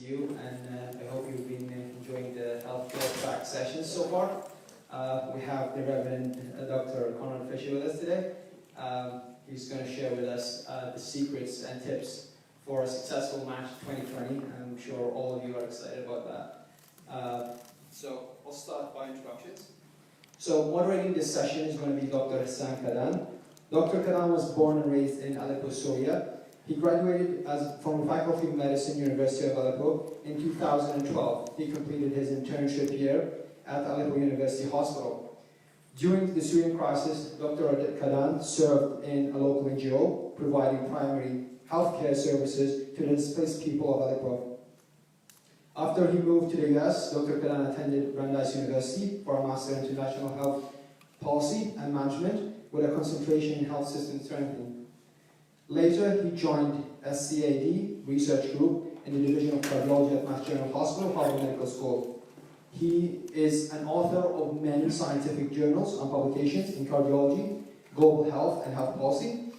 you, and I hope you've been enjoying the healthcare track sessions so far. We have the Reverend Dr. Conrad Fischer with us today. He's going to share with us the secrets and tips for a successful match 2020. I'm sure all of you are excited about that. So I'll start by introductions. So moderating this session is going to be Dr. Hassan Kadan. Dr. Kadan was born and raised in Aleppo, Syria. He graduated from the Faculty of Medicine, University of Aleppo in 2012. He completed his internship year at Aleppo University Hospital. During the Syrian crisis, Dr. Kadan served in a local NGO, providing primary healthcare services to the displaced people of Aleppo. After he moved to the US, Dr. Kadan attended Brandeis University for a Master in International Health Policy and Management with a concentration in health system strengthening. Later, he joined SCAD Research Group in the Division of Cardiology at Mass General Hospital, Harvard Medical School. He is an author of many scientific journals and publications in cardiology, global health, and health policy.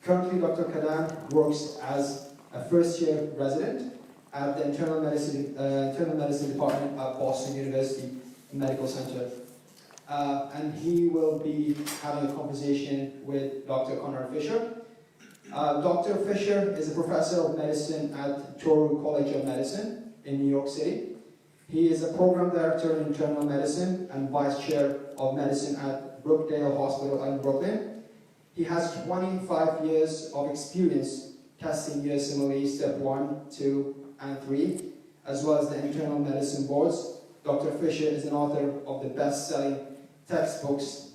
Currently, Dr. Kadan works as a first-year resident at the Internal Medicine Department at Boston University Medical Center. And he will be having a conversation with Dr. Conrad Fischer. Dr. Fischer is a professor of medicine at Toru College of Medicine in New York City. He is a program director in internal medicine and vice chair of medicine at Brookdale Hospital in Brooklyn. He has 25 years of experience testing USMLE Step 1, 2, and 3, as well as the internal medicine boards. Dr. Fischer is an author of the best-selling textbooks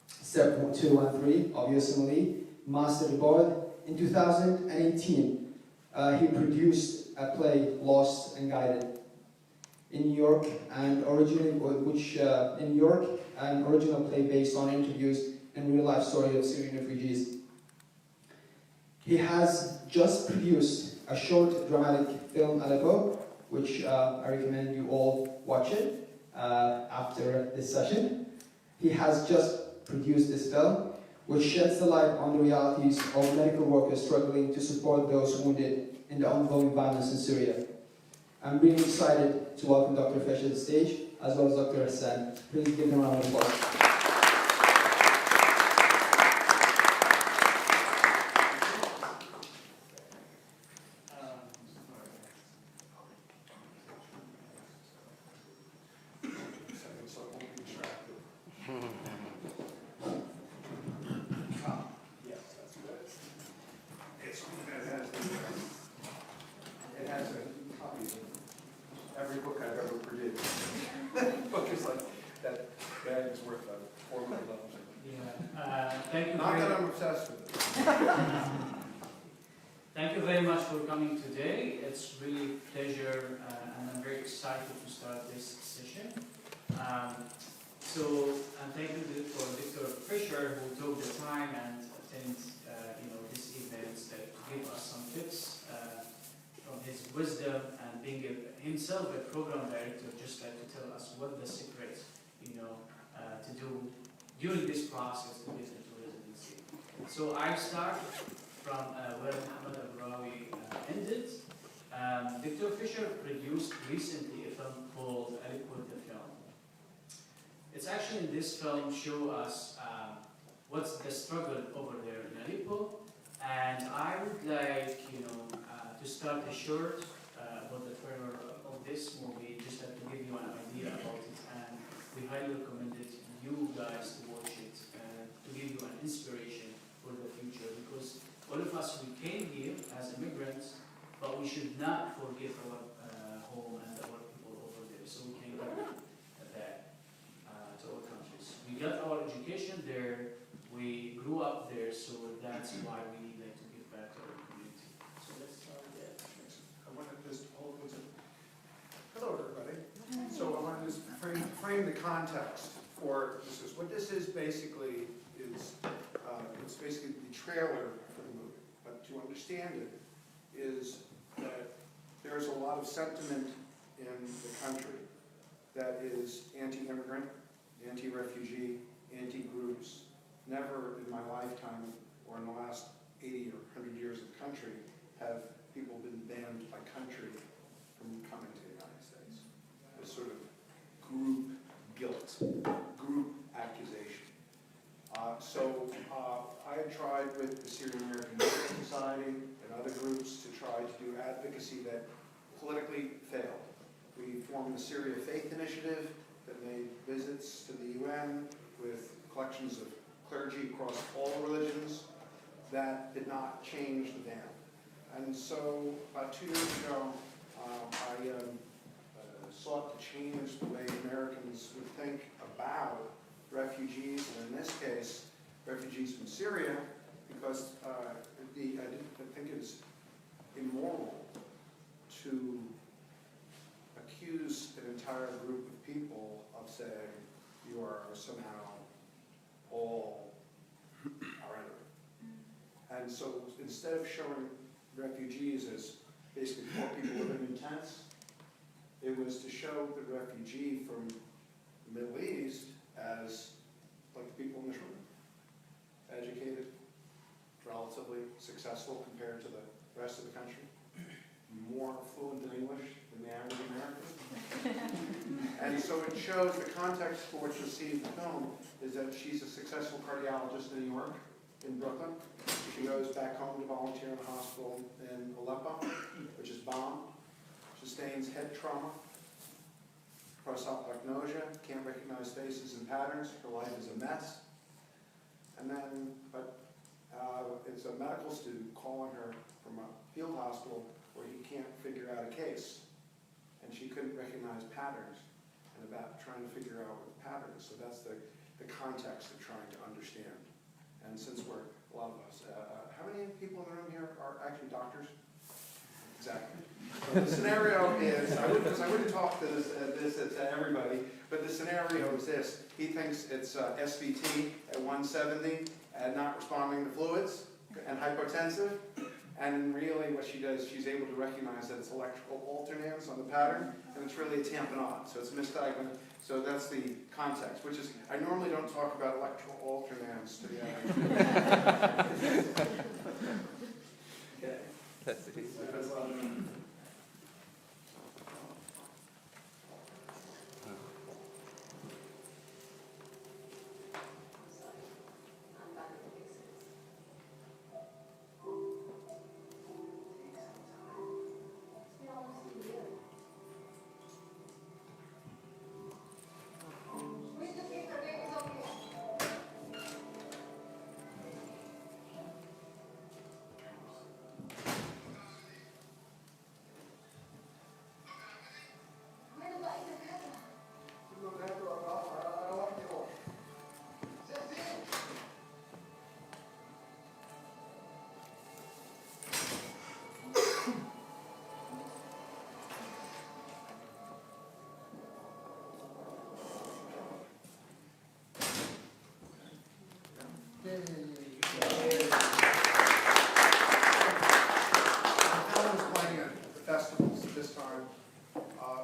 Step 2 and 3 of USMLE, Master the Board. In 2018, he produced a play, Lost and Guided, in New York, and an original play based on interviews and real-life story of Syrian refugees. He has just produced a short dramatic film, Aleppo, which I recommend you all watch it after this session. He has just produced this film, which sheds the light on the realities of medical workers struggling to support those wounded in the ongoing violence in Syria. I'm really excited to welcome Dr. Fischer to the stage, as well as Dr. Hassan. Please give them a round of applause. Thank you very much for coming today. It's really a pleasure, and I'm very excited to start this session. And thank you for Dr. Fischer, who took the time and attend, this event to give us some tips from his wisdom, and being himself a program director, just like to tell us what the secret, to do during this process to get into residency. So I start from where Muhammad Al-Rawi ended. Dr. Fischer produced recently a film called Aleppo the Film. It's actually in this film show us what's the struggle over there in Aleppo, and I would like to start a short about the trailer of this movie, just to give you an idea about it, and we highly recommend it you guys to watch it to give you an inspiration for the future, because all of us, we came here as immigrants, but we should not forget our home and our people over there, so we can go back to our countries. We got our education there, we grew up there, so that's why we like to give back to our community. So let's start with that. I want to just hold with it. Hello, everybody. So I want to just frame the context for this. What this is basically is it's basically the trailer for the movie. But to understand it is that there's a lot of sentiment in the country that is anti-immigrant, anti-refugee, anti-groups. Never in my lifetime or in the last 80 or 100 years of country have people been banned by country from tried to do advocacy that politically failed. We formed the Syria Faith Initiative that made visits to the UN with collections of clergy across all religions. That did not change the dam. And so about 2 years ago, I sought to change the way Americans would think about refugees, and in this case, refugees from Syria, because I think it is immoral to accuse an entire group of people of saying you are somehow all our enemy. And so instead of showing refugees as basically poor people living in tents, it was to show the refugee from the Middle East as like the people in this room, educated, relatively successful compared to the rest of the country, more fluent in English than the average American. And so it shows the context for what you'll see in the film is that she's a successful cardiologist in New York, in Brooklyn. She goes back home to volunteer in a hospital in Aleppo, which is bombed. Sustains head trauma, prosopagnosia, can't recognize faces and patterns. Her life is a mess. And then, it's a medical student calling her from a field hospital where he can't figure out a case. And she couldn't recognize patterns, and about trying to figure out what the pattern is. So that's the context of trying to understand. And since we're, a lot of us, how many people in the room here are actually doctors? Exactly. So the scenario is, I wouldn't talk to this to everybody, but the scenario is this. He thinks it's SVT at 170 and not responding to fluids and hypotensive. And really what she does, she's able to recognize that it's electrical alternans on the pattern, and it's really a tamponade, so it's misdiagnosed. So that's the context, which is, I normally don't talk about electrical alternans to the average. Okay. That's it. Because,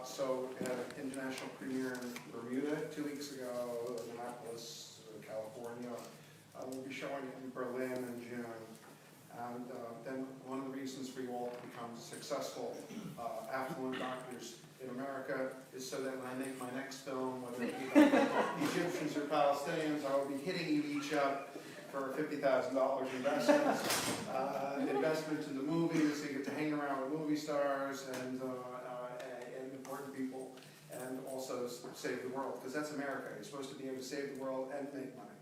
So we had an international premiere in Bermuda 2 weeks ago, Minneapolis, California. We'll be showing it in Berlin in June. And then one of the reasons for you all to become successful affluent doctors in America is so that when I make my next film, whether it be Egyptians or Palestinians, I will be hitting you each up for $50,000 investment in the movies. So you get to hang around with movie stars and important people, and also save the world, because that's America. You're supposed to be able to save the world and make money.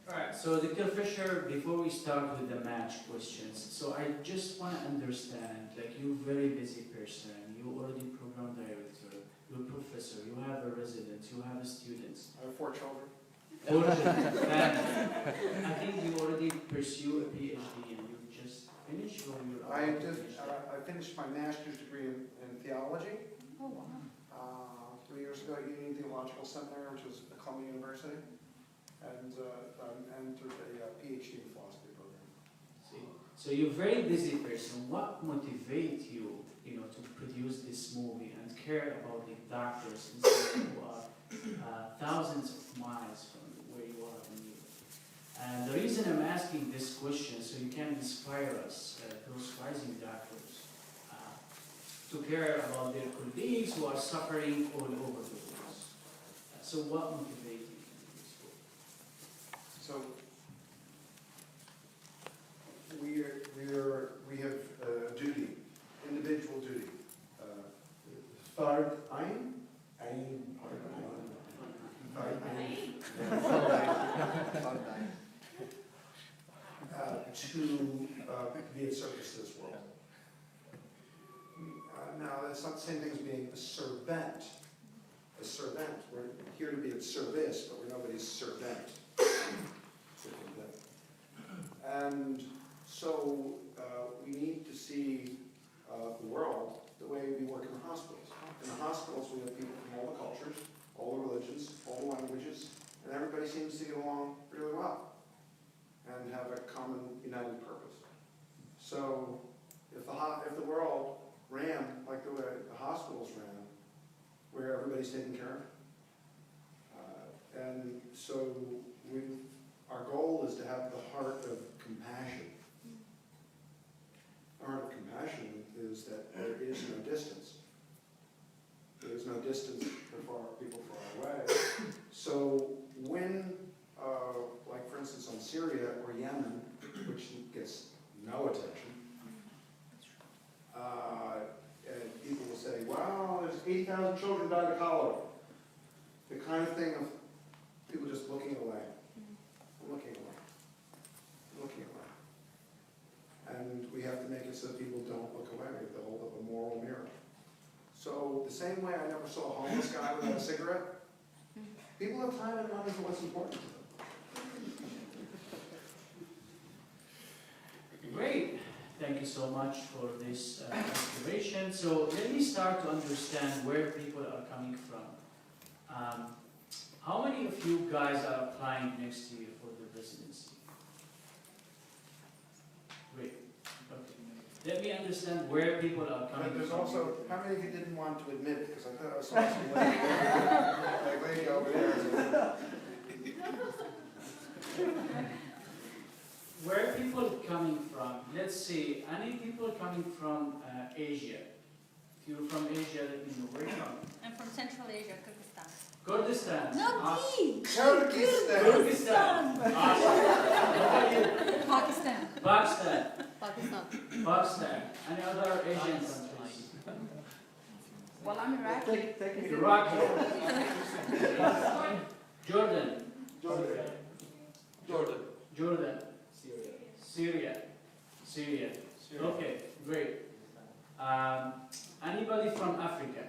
All right, so Dr. Fischer, before we start with the match questions, so I just want to understand, like you're a very busy person, you're already program director, you're a professor, you have a resident, you have students. I have 4 children. 4 children. And I think you already pursue a PhD and you just finished or you're I finished my master's degree in theology. Oh, wow. 3 years ago at Union Theological Seminary, which was at Columbia University, and entered a PhD in philosophy program. See, so you're a very busy person. What motivates you, to produce this movie and care about the doctors who are thousands of miles from where you are in Europe? And the reason I'm asking this question, so you can inspire us, those rising doctors, to care about their colleagues who are suffering all over the world. So what motivates you in this work? So, we have a duty, individual duty. Fard ein? To be of service to this world. Now, that's not the same thing as being a servant. A servant. We're here to be of service, but we're nobody's servant. And so we need to see the world the way we work in the hospitals. In the hospitals, we have people from all the cultures, all the religions, all the languages, and everybody seems to get along really well and have a common united purpose. So if the world ran like the way the hospitals ran, where everybody's taken care of, and so our goal is to have the heart of compassion. The heart of compassion is that there is no distance. There is no distance for people far away. So when, like for instance on Syria or Yemen, which gets no attention, and people will say, wow, there's 80,000 children died of cholera. The kind of thing of people just looking away. Looking away. Looking away. And we have to make it so people don't look away. We have to hold up a moral mirror. So the same way I never saw a homeless guy without a cigarette, people have time and money for what's important to them. Great. Thank you so much for this exploration. So let me start to understand where people are coming from. How many of you guys are applying next year for the residency? Great. Okay. Let me understand where people are coming But there's from. also, how many of you didn't want to admit it? Because I thought I saw some lady over there. Where are people coming from? Let's see, any people coming from Asia? If you're from Asia, let me know where you're from. I'm from Central Asia, Kyrgyzstan. Kurdistan. No, Awesome. me! Kyrgyzstan. Kyrgyzstan. Awesome. Pakistan. Pakistan. Pakistan. Pakistan. Any other Asian countries? Well, I'm Iraqi. Iraq. Jordan. Jordan. Syria. Okay, great. Anybody from Africa?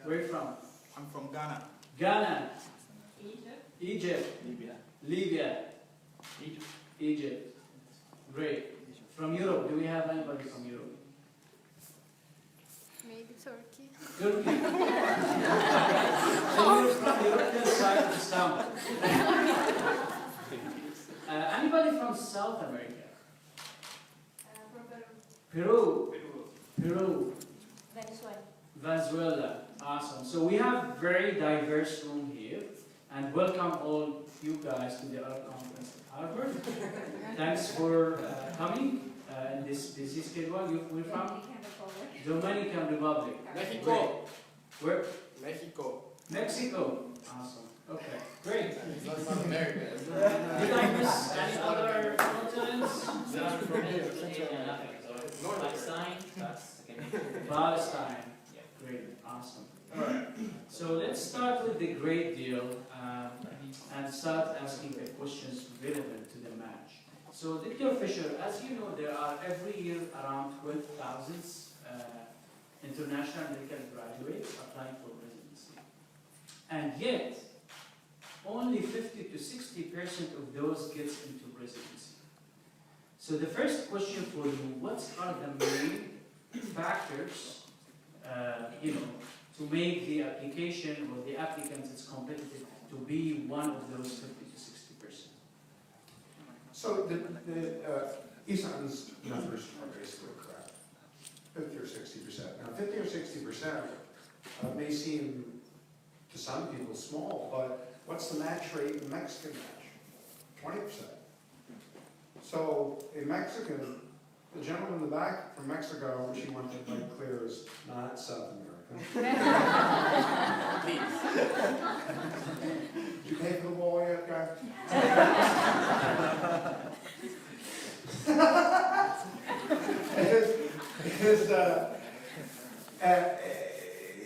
Where you from? I'm from Ghana. Ghana. Egypt. Egypt. Libya. Egypt. Great. From Europe, do we have anybody from Europe? Maybe Turkey. Turkey. So you're from the European side of Istanbul. Anybody from South America? From Peru. Venezuela. Awesome. So we have very diverse room here, and welcome all you guys to the Art Conference at Harvard. Thanks for coming in this busy schedule. We're from Dominican Republic. Mexico. Where? Mexico. Awesome. Okay, great. It's not from America. Did I miss any other continents? Palestine. Great, awesome. Alright, so let's start with the great deal and start asking the questions relevant to the match. So, Dr. Fischer, as you know, there are every year around 12,000 international medical graduates applying for residency. And yet, only 50 to 60% of those gets into residency. So the first question for you, what are the main factors, to make the application or the applicant is competitive to be one of those 50 to 60%? So Isan's numbers are basically correct. 50 or 60%. Now 50 or 60% may seem to some people small, but what's the match rate in the Mexican match? 20%. So a Mexican, the gentleman in the back from Mexico, which he wanted to make clear is not South America. Did you pay for the wall yet, guy?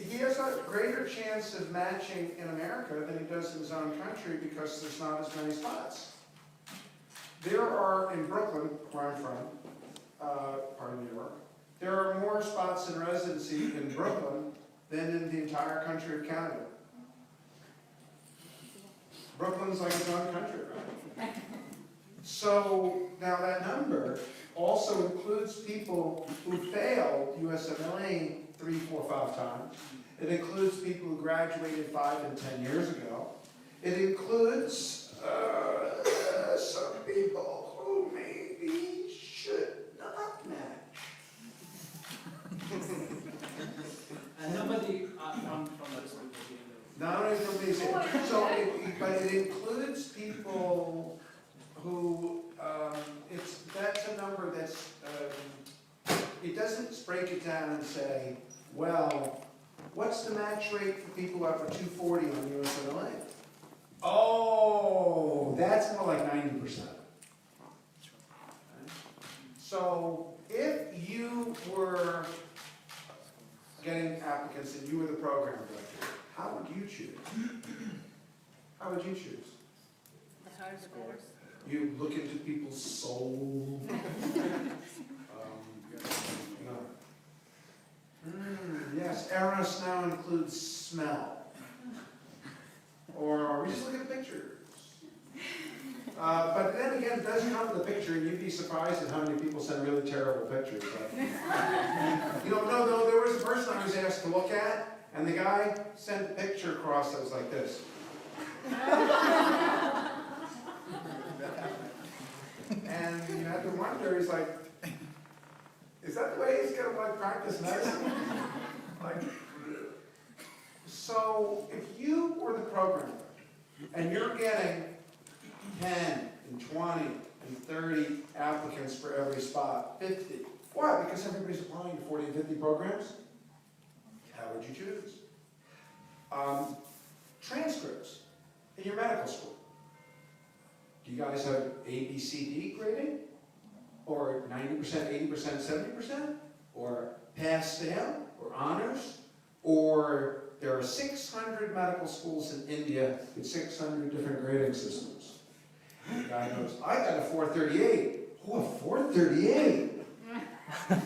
He has a greater chance of matching in America than he does in his own country because there's not as many spots. There are, in Brooklyn, where I'm from, part of New York, there are more spots in residency in Brooklyn than in the entire country of Canada. Brooklyn's like its own country, right? So now that number also includes people who failed USMLE 3, 4, 5 times. It includes people who graduated 5 and 10 years ago. It includes some people who maybe should not match. And nobody from this group. Not only from these, but it includes people who, that's a number that's, it doesn't break it down and say, well, what's the match rate for people who have a 240 on USMLE? Oh, that's more like 90%. So if you were getting applicants and you were the program director, how would you choose? How would you choose? The harder the better. You look into people's soul. Yes, Eros now includes smell. Or we just look at pictures. But then again, it does come with a picture, and you'd be surprised at how many people send really terrible pictures. No, there was a person I was asked to look at, and the guy sent a picture across that was like this. And you had to wonder, he's like, is that the way he's going to practice medicine? So if you were the programmer, and you're getting 10 and 20 and 30 applicants for every spot, 50. Why? Because everybody's applying to 40 and 50 programs? How would you choose? Transcripts in your medical school. Do you guys have A, B, C, D grading? Or 90%, 80%, 70%? Or pass, fail? Or honors? Or there are 600 medical schools in India with 600 different grading systems. And the guy goes, I got a 438. Oh, a 438? What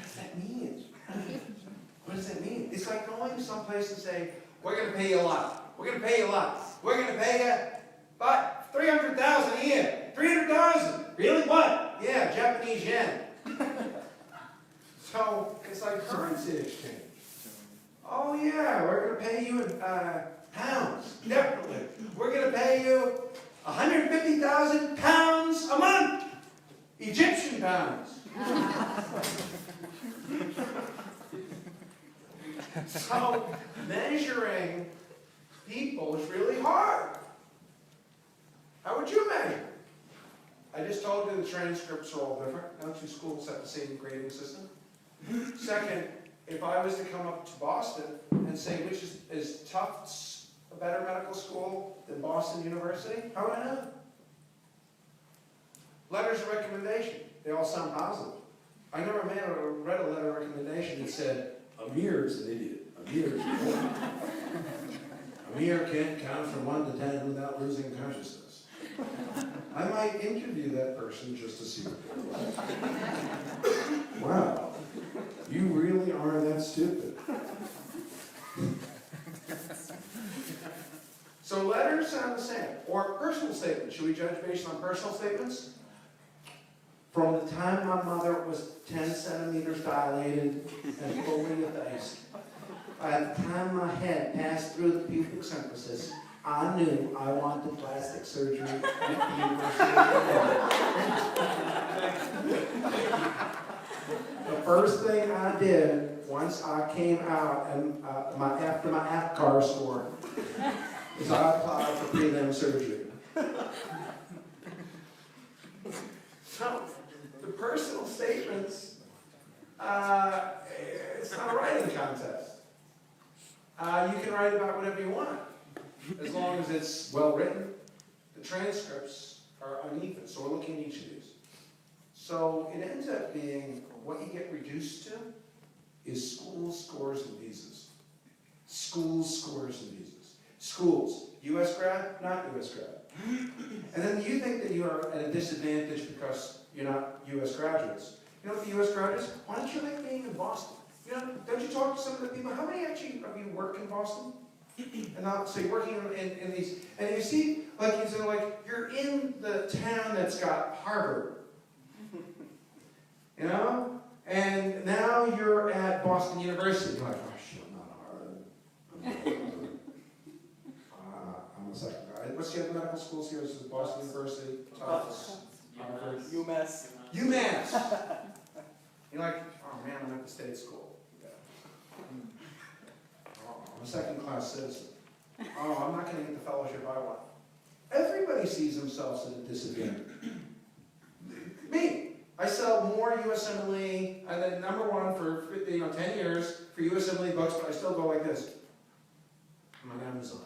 does that mean? What does that mean? It's like going someplace and saying, we're going to pay you a lot. We're going to pay you a lot. We're going to pay you about $300,000 a year. $300,000. Really? What? Yeah, Japanese yen. So it's like currency exchange. Oh yeah, we're going to pay you in pounds. Definitely. We're going to pay you 150,000 pounds a month. Egyptian pounds. So measuring people is really hard. How would you measure? I just told you the transcripts are all different. No two schools have the same grading system. Second, if I was to come up to Boston and say which is Tufts a better medical school than Boston University, how would I know? Letters of recommendation, they all sound positive. I never read a letter of recommendation that said, Amir's an idiot. Amir's an idiot. Amir can't count from 1 to 10 without losing consciousness. I might interview that person just to see what they're like. Wow, you really are that stupid. So letters sound the same. Or personal statements. Should we judge based on personal statements? From the time my mother was 10 centimeters dilated and fully effaced, by the time my head passed through the pubic symphysis, I knew I wanted plastic surgery at the University of The first thing I did once I came out and after my APCAR score is I applied for prelim surgery. So the personal statements, it's not a writing contest. You can write about whatever you want, as the transcripts are uneven, so we're looking at each of these. So it ends up being, what you get reduced to is schools, scores, and visas. Schools, scores, and visas. Schools, US grad, not US grad. And then you think that you are at a disadvantage because you're not US graduates. You know what the US graduates, why don't you like being in Boston? You know, don't you talk to some of the people, how many actually of you work in Boston? And not, so you're working in these, and you see, like, you're in the town that's got Harvard. You know? And now you're at Boston University. You're like, oh shit, I'm not Harvard. I'm a second guy. What's the other medical schools here? This is Boston University, Tufts, Harvard, UMass. UMass. You're like, oh man, I'm at the state school. Oh, I'm a second-class citizen. Oh, I'm not going to get the fellowship I want. Everybody sees themselves at a disadvantage. Me. I sell more USMLE, and then #1 for 10 years for USMLE books, but I still go like this. I'm on Amazon.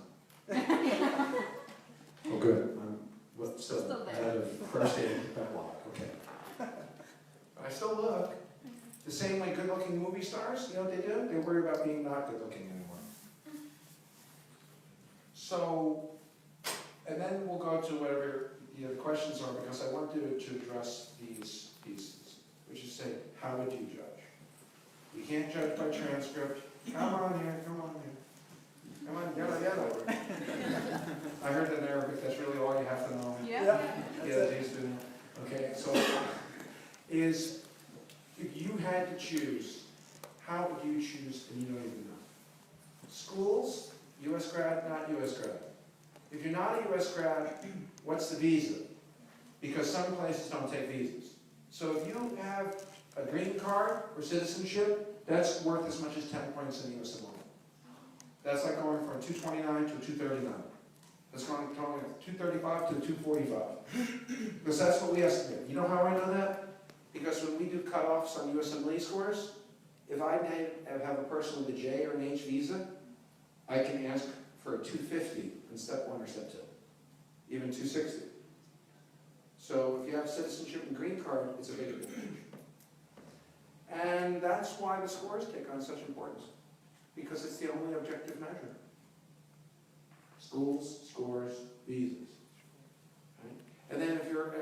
Oh, good. I'm still ahead of first aid that block. Okay. But I still look. The same way good-looking movie stars, you know what they do? They worry about being not good-looking anymore. So, and then we'll go to whatever the questions are, because I wanted to address these pieces, which is say, how would you judge? You can't judge by transcript. Come on here, come on here. Come on, yada. I heard in Arabic, that's really all you have to know. Yeah. Yeah, these do. Okay, so is, if you had to choose, how would you choose, and you don't even know? Schools, US grad, not US grad. If you're not a US grad, what's the visa? Because some places don't take visas. So if you have a green card or citizenship, that's worth as much as 10 points in the USMLE. That's like going from 229 to 239. That's going from 235 to 245. Because that's what we estimate. You know how I know that? Because when we do cutoffs on USMLE scores, if I have a person with a J or an H visa, I can ask for a 250 in step 1 or step 2, even 260. So if you have citizenship and green card, it's a big advantage. And that's why the scores take on such importance, because it's the only objective measure. Schools, scores, visas. Right? And then if you're,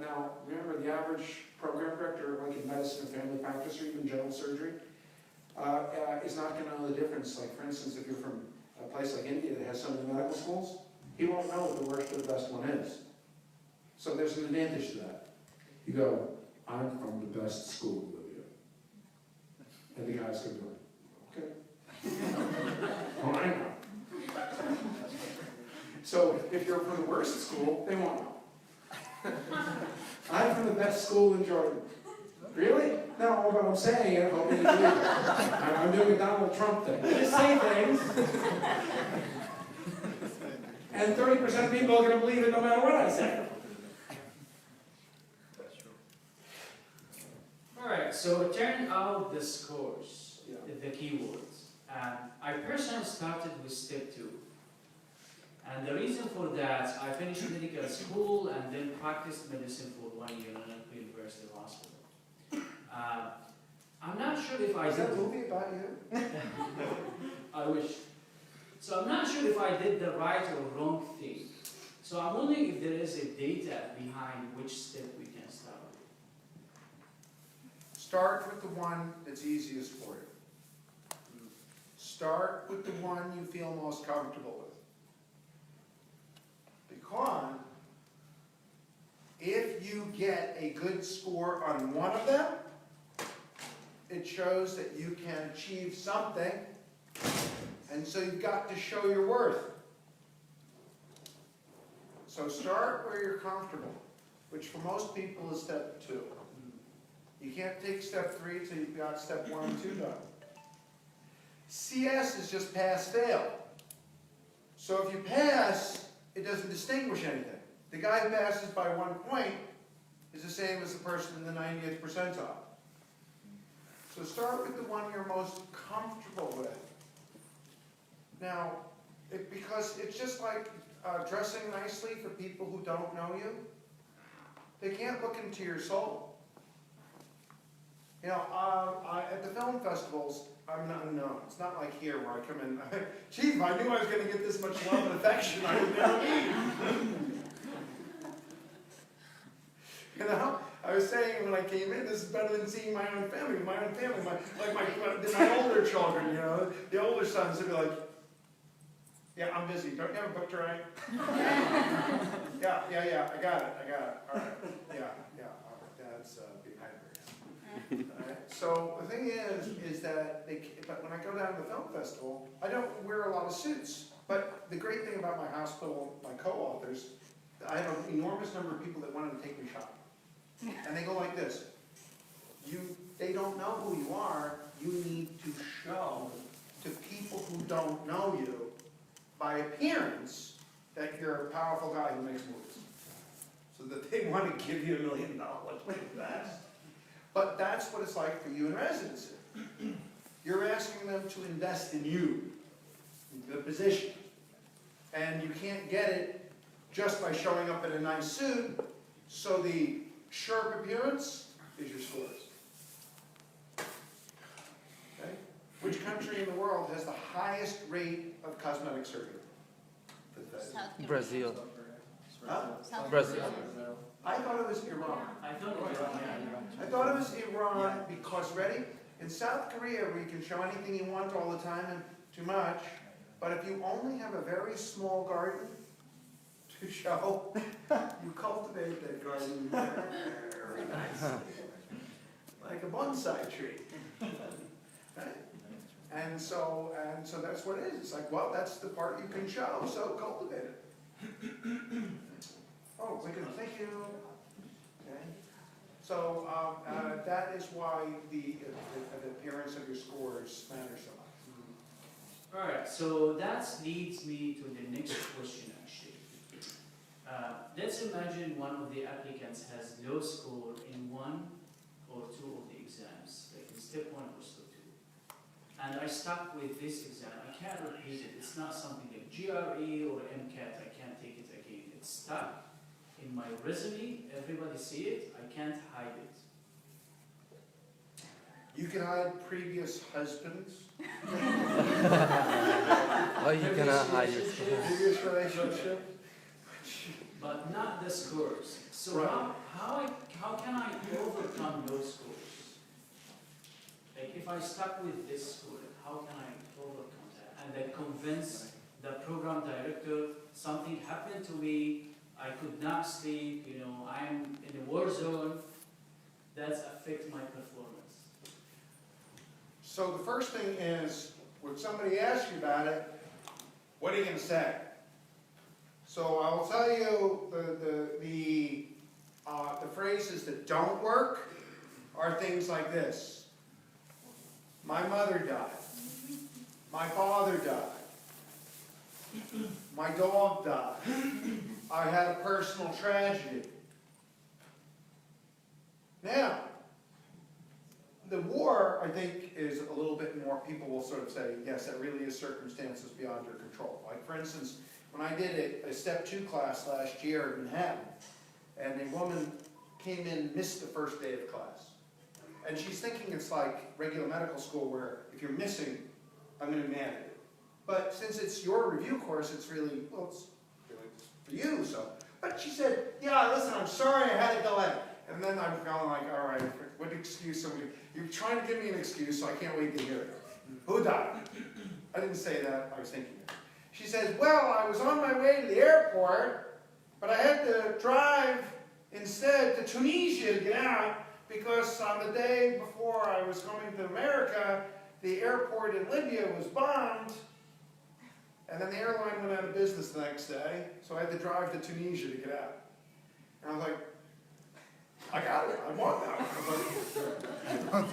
now remember the average program director, like in medicine or family practice or even general surgery, is not going to know the difference. Like for instance, if you're from a place like India that has so many medical schools, he won't know what the worst or the best one is. So there's an advantage to that. You go, I'm from the best school, Olivia. And the guy's going to go, okay. Well, I know. So if you're from the worst school, they won't know. I'm from the best school in Jordan. Really? No, but I'm saying it, hoping you believe it. I'm doing a Donald Trump thing. I just say things. And 30% of people are going to believe it no matter what I say. That's true. Alright, so turn out the scores, the keywords. I personally started with step 2. And the reason for that, I finished medical school and then practiced medicine for 1 year in a university hospital. I'm not sure if I Is that a did. movie about you? I wish. So I'm not sure if I did the right or wrong thing. So I'm wondering if there is a data behind which step we can start with. Start with the one that's easiest for you. Start with the one you feel most comfortable with. Because if you get a good score on one of them, it shows that you can achieve something, and so you've got to show your worth. So start where you're comfortable, which for most people is step 2. You can't take step 3 till you've got step 1 and 2 done. CS is just pass-fail. So if you pass, it doesn't distinguish anything. The guy who passes by 1 point is the same as the person in the 90th percentile. So start with the one you're most comfortable with. Now, because it's just like, dressing nicely for people who don't know you. They can't look into your soul. You know, at the film festivals, I'm not known. It's not like here where I come in, geez, if I knew I was going to get this much love and affection, I would never leave. You know, I was saying when I came in, this is better than seeing my own family. My older children, you know, the older sons would be like, yeah, I'm busy. Don't you have a book to write? yeah, I got it. All right. Yeah, Dad's behind me. Right? So the thing is that but when I go down to the film festival, I don't wear a lot of suits. But the great thing about my hospital, my co-authors, I have an enormous number of people that wanted to take me shopping. And they go like this. They don't know who you are. You need to show to people who don't know you by appearance that you're a powerful guy who makes movies. So that they want to give you $1 million like that. But that's what it's like for you in residency. You're asking them to invest in you, the position. And you can't get it just by showing up in a nice suit. So the sharp appearance is your scores. Okay? Which country in the world has the highest rate of cosmetic surgery? Brazil. Huh? Brazil. I thought it was Iran. I thought it was I thought it was Iran because, ready? In South Korea, where you can show anything you want all the time and too much, but if you only have a very small garden to show, you cultivate that garden very nicely, like a bonsai tree. Right? And so that's what it is. It's like, well, that's the part you can show, so cultivate it. Oh, we can, thank you. Okay. So that is why the appearance of your scores matter so much. All right, so that leads me to the next question, actually. Let's imagine one of the applicants has low score in 1 or 2 of the exams, like in step 1 or step 2. And I stuck with this exam. I can't repeat it. It's not something like GRE or MCAT. I can't take it again. It's stuck in my resume. Everybody see it. I can't hide it. You can hide previous husbands. Oh, you cannot hide your Previous relationship. But not the scores. So Right. how can I overcome those scores? Like if I stuck with this score, how can I overcome that? And then convince the program director something happened to me, I could not sleep, you know, I'm in a war zone, that's affect my performance. So the first thing is, when somebody asks you about it, what are you going to say? So I will tell you the phrases that don't work are things like this. My mother died. My father died. My dog died. I had a personal tragedy. Now, the war, I think, is a little bit more, people will sort of say, yes, that really is circumstances beyond your control. Like, for instance, when I did a Step 2 class last year in Manhattan, and a woman came in, missed the first day of class. And she's thinking it's like regular medical school where if you're missing, I'm going to manage it. But since it's your review course, it's really, well, it's really for you, so. But she said, yeah, listen, I'm sorry I had to delay. And then I'm feeling like, all right, what excuse are we, you're trying to give me an excuse, so I can't wait to hear it. Who died? I didn't say that, I was thinking it. She says, well, I was on my way to the airport, but I had to drive instead to Tunisia to get out because on the day before I was coming to America, the airport in Libya was bombed, and then the airline went out of business the next day, so I had to drive to Tunisia to get out. And I was like, I got it, I want that one.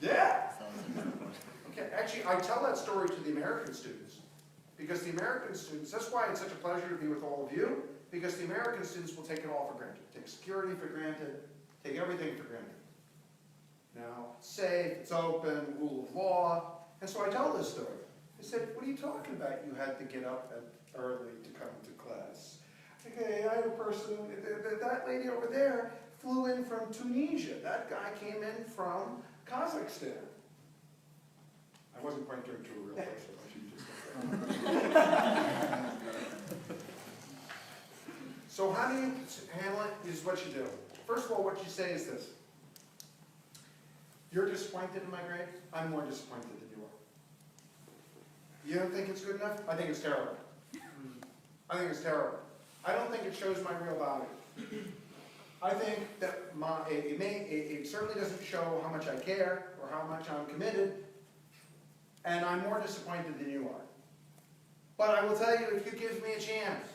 Yeah. Okay, actually, I tell that story to the American students, because the American students, that's why it's such a pleasure to be with all of you, because the American students will take it all for granted. Take security for granted, take everything for granted. Now, it's safe, it's open, rule of law, and so I tell this story. I He said, what are you talking about? You had to get up early to come to class. Okay, I had a person, that lady over there flew in from Tunisia. That guy came in from Kazakhstan. I wasn't pointing to a real person. I should just So how do you handle it is what you do. First of all, what you say is this. You're disappointed in my grade? I'm more disappointed than you are. You don't think it's good enough? I think it's terrible. I think it's terrible. I don't think it shows my real value. I think that it certainly doesn't show how much I care or how much I'm committed, and I'm more disappointed than you are. But I will tell you, if you give me a chance,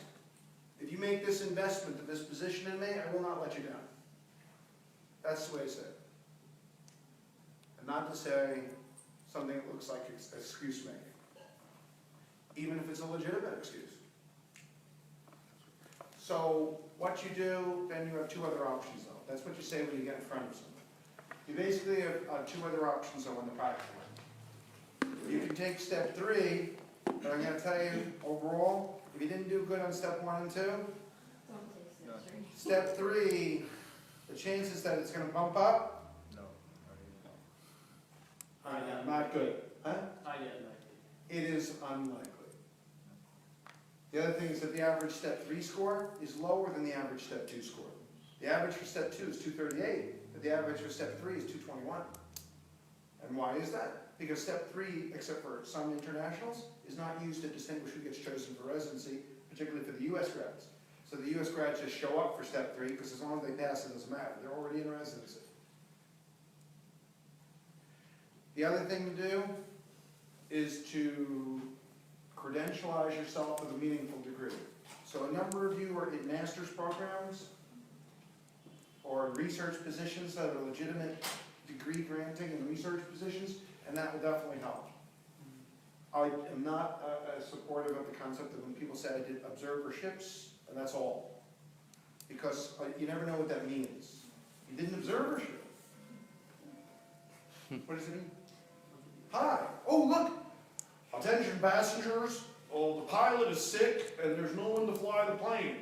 if you make this investment of this position in me, I will not let you down. That's the way to say it. And not to say something that looks like excuse making, even if it's a legitimate excuse. So what you do, then you have two other options though. That's what you say when you get in front of someone. You basically have two other options though on the practical end. You can take step 3, but I'm going to tell you overall, if you didn't do good on step 1 and 2, step 3, the chances that it's going to bump up, not good. Huh? It is unlikely. The other thing is that the average step 3 score is lower than the average step 2 score. The average for step 2 is 238, but the average for step 3 is 221. And why is that? Because step 3, except for some internationals, is not used to distinguish who gets chosen for residency, particularly for the US grads. So the US grads just show up for step 3 because as long as they pass, it doesn't matter. They're already in residency. The other thing to do is to credentialize yourself with a meaningful degree. So a number of you are in master's programs or research positions that are legitimate degree granting and research positions, and that will definitely help. I am not supportive of the concept of when people say I did observerships, and that's all. Because you never know what that means. You did an observership. What does it mean? Hi. Oh, look. Attention passengers. Oh, the pilot is sick and there's no one to fly the plane.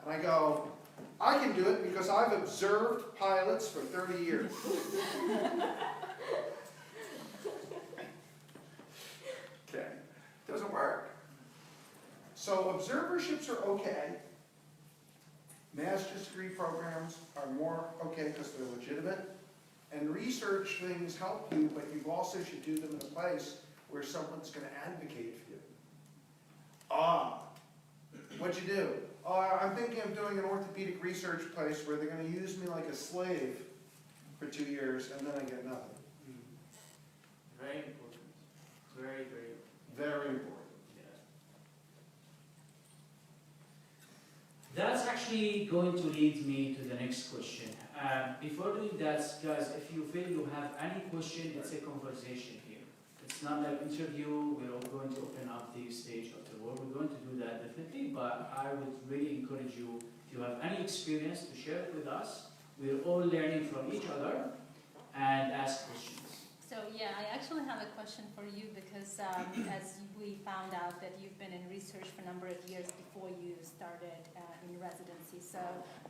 And I go, I can do it because I've observed pilots for 30 years. Okay. Doesn't work. So observerships are okay. Master's degree programs are more okay because they're legitimate. And research things help you, but you also should do them in a place where someone's going to advocate for you. What'd you do? I'm thinking of doing an orthopedic research place where they're going to use me like a slave for 2 years and then I get nothing. Very important. Very, very important. Very important. That's actually going to lead me to the next question. Before doing that, guys, if you feel you have any question, it's a conversation here. It's not an interview. We're all going to open up the stage afterward. We're going to do that definitely, but I would really encourage you, if you have any experience, to share it with us. We're all learning from each other and ask questions. So yeah, I actually have a question for you because as we found out that you've been in research for a number of years before you started in residency. So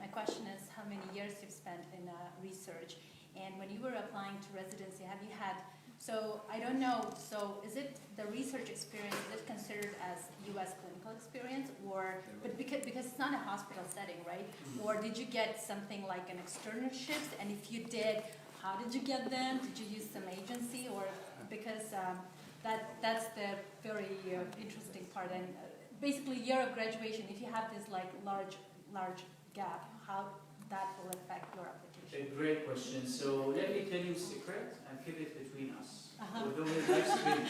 my question is how many years you've spent in research, and when you were applying to residency, have you had, so I don't know, so is it the research experience, is it considered as US clinical experience, or, but because it's not a hospital setting, right? Or did you get something like an externships, and if you did, how did you get them? Did you use some agency, or because that's the very interesting part. And basically, year of graduation, if you have this like large gap, how that will affect your application? A great question. So let me tell you a secret and keep it between us. Although we like screening.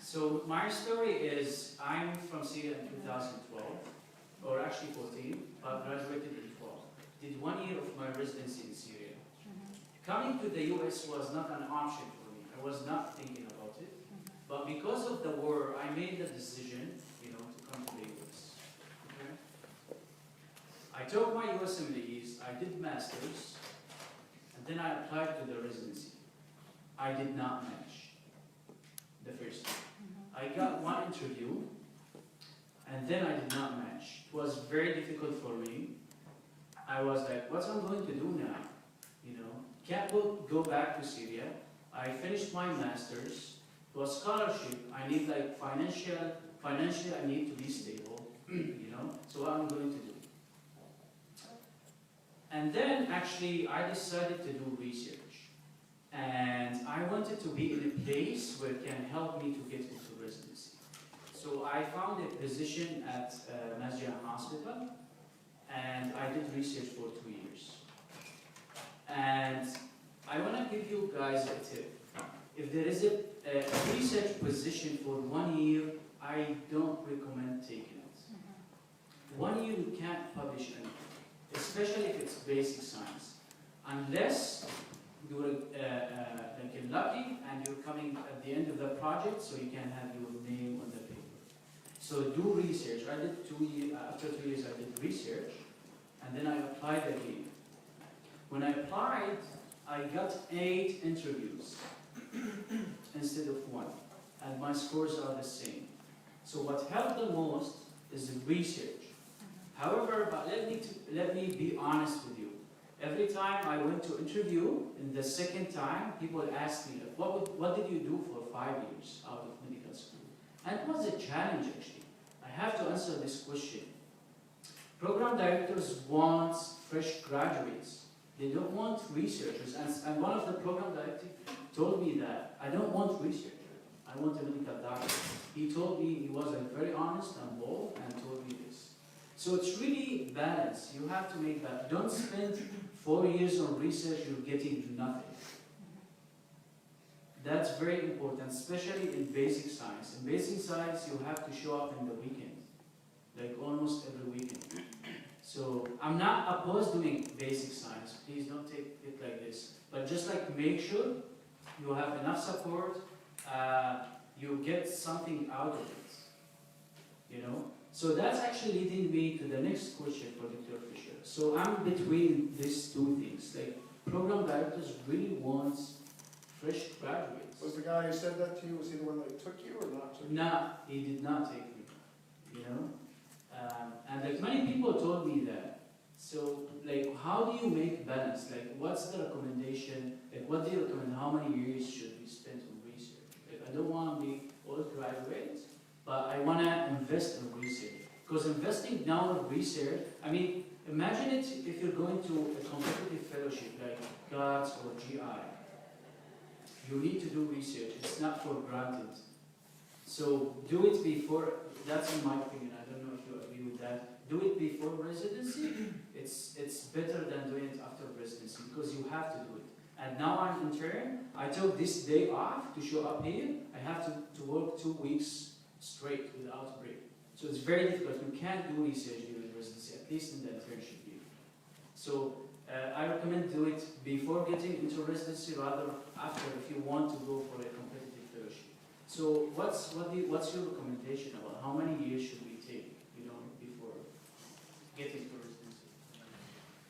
So my story is I'm from Syria in 2012, or actually 14, but graduated in 12. Did 1 year of my residency in Syria. Coming to the US was not an option for me. I was not thinking about it. But because of the war, I made the decision, to come to the US. Okay? I took my US MBAs, I did masters, and then I applied to the residency. I did not manage the first I got one interview, and then I did not match. It was very difficult for me. I was like, what am I going to do now? You know, can't go back to Syria. I finished my master's. It was scholarship. I need like financially I need to be stable. You know, so what am I going to do? And then actually I decided to do research. And I wanted to be in a place where it can help me to get into residency. So I found a position at Masjid Hospital, and I did research for 2 years. And I want to give you guys a tip. If there is a research position for 1 year, I don't recommend taking it. 1 year you can't publish anything, especially if it's basic science, unless you're like lucky and you're coming at the end of the project, so you can have your name on the paper. So do research. I did 2 years. After 2 years, I did research, and then I applied again. When I applied, I got 8 interviews instead of 1, and my scores are the same. So what helped the most is the research. However, but let me be honest with you. Every time I went to interview, in the second time, people asked me, what did you do for 5 years out of medical school? And it was a challenge, actually. I have to answer this question. Program directors want fresh graduates. They don't want researchers. And one of the program directors told me that, I don't want researchers. I want a medical doctor. He told me, he was very honest and bold, and told me this. So it's really balance. You have to make that. Don't spend 4 years on research, you're getting nothing. That's very important, especially in basic science. In basic science, you have to show up in the weekend, like almost every weekend. So I'm not opposed to doing basic science. Please don't take it like this. But just like make sure you have enough support, you get something out of it. You know? So that's actually leading me to the next question for Dr. Fischer. So I'm between these two things. Like, program directors really want fresh graduates. Was the guy who said that to you, was he the one that took you or not took you? No, he did not take me. You know? And like many people told me that. So like, how do you make balance? Like, what's the recommendation? Like, what do you recommend? How many years should we spend on research? Like, I don't want to be all graduates, but I want to invest in research. Because investing now in research, I mean, imagine it if you're going to a competitive fellowship like GOTS or GI. You need to do research. It's not for granted. So do it before, that's in my opinion. I don't know if you agree with that. Do it before residency. It's better than doing it after residency because you have to do it. And now I'm intern. I took this day off to show up here. I have to work 2 weeks straight without break. So it's very difficult. You can't do research during residency, at least in the internship year. So I recommend do it before getting into residency rather after if you want to go for a competitive fellowship. So what's your recommendation about how many years should we take, before getting to residency?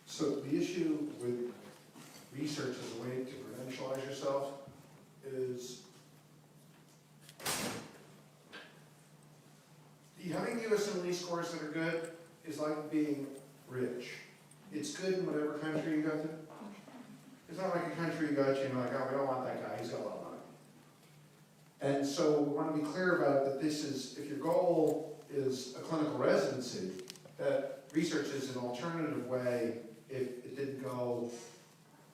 So the issue with research as a way to credentialize yourself is having USMLE scores that are good is like being rich. It's good in whatever country you go to. It's not like a country you go to and you're like, oh, we don't want that guy, he's got a lot of money. And so we want to be clear about that this is, if your goal is a clinical residency, that research is an alternative way if it didn't go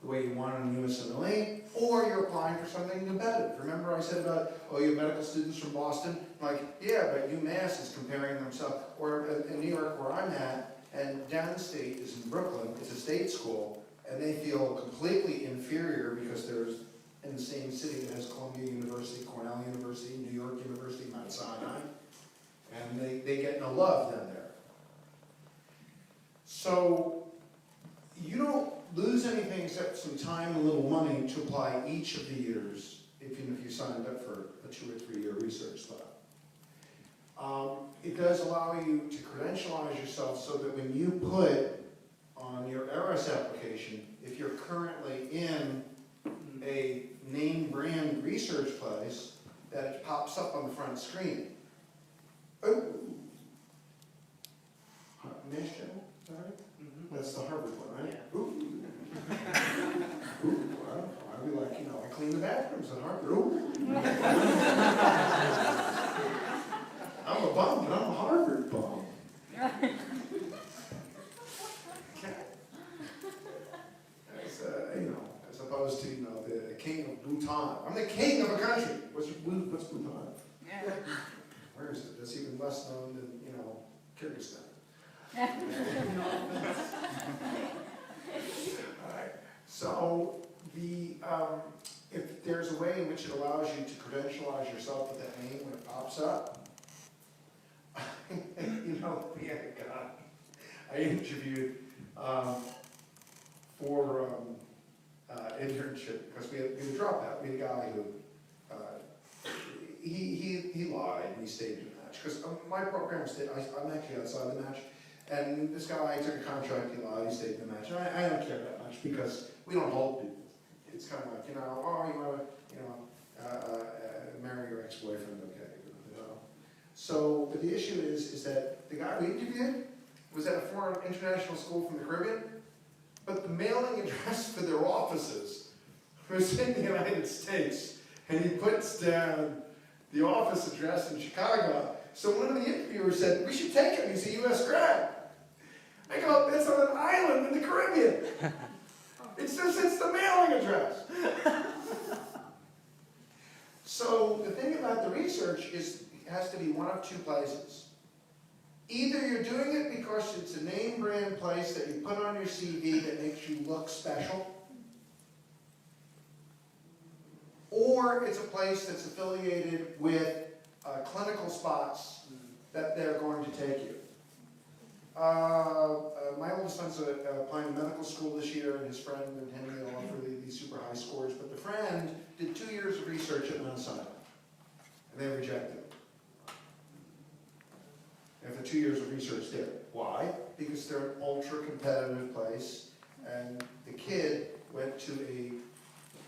the way you want in USMLE, or you're applying for something competitive. Remember I said about, oh, you have medical students from Boston? Like, yeah, but UMass is comparing themselves, or in New York where I'm at, and downstate is in Brooklyn, it's a state school, and they feel completely inferior because there's, in the same city that has Columbia University, Cornell University, New York University, Mount Sinai, and they get no love down there. So, you don't lose anything except some time and a little money to apply each of the years, even if you signed up for a 2 or 3 year research lab. It does allow you to credentialize yourself so that when you put on your ERAS application, if you're currently in a name brand research place, that it pops up on the front screen. Oh, Nash Channel, sorry? That's the Harvard one, right? Yeah. Ooh. Ooh, well, I would like, I clean the bathrooms at Harvard. Ooh. I'm a bum, but I'm a Harvard bum. As opposed to, the king of Bhutan. I'm the king of a country. What's Bhutan? Where is it? That's even less known than, Kyrgyzstan. All right. So if there's a way in which it allows you to credentialize yourself with that name when it pops up, we had a guy I interviewed for internship because we had a dropout. We had a guy who he lied and he stayed in the match because my program stayed. I'm actually outside the match, and this guy took a contract. He lied. He stayed in the match. And I don't care that much because we don't hold people. It's kind of like you want to marry your ex-boyfriend, okay? So, but the issue is that the guy we interviewed was at a foreign international school from the Caribbean, but the mailing address for their offices was in the United States, and he puts down the office address in Chicago. So one of the interviewers said, "We should take him. He's a U.S. grad." I go, "It's on an island in the Caribbean. It's the mailing address." So the thing about the research is it has to be one of two places. Either you're doing it because it's a name brand place that you put on your CV that makes you look special, or it's a place that's affiliated with clinical spots that they're going to take you. My oldest son's applying to medical school this year, and his friend and him, they all have these super high scores, but the friend did 2 years of research at Mount Sinai, and they rejected him. After 2 years of research there. Why? Because they're an ultra-competitive place, and the kid went to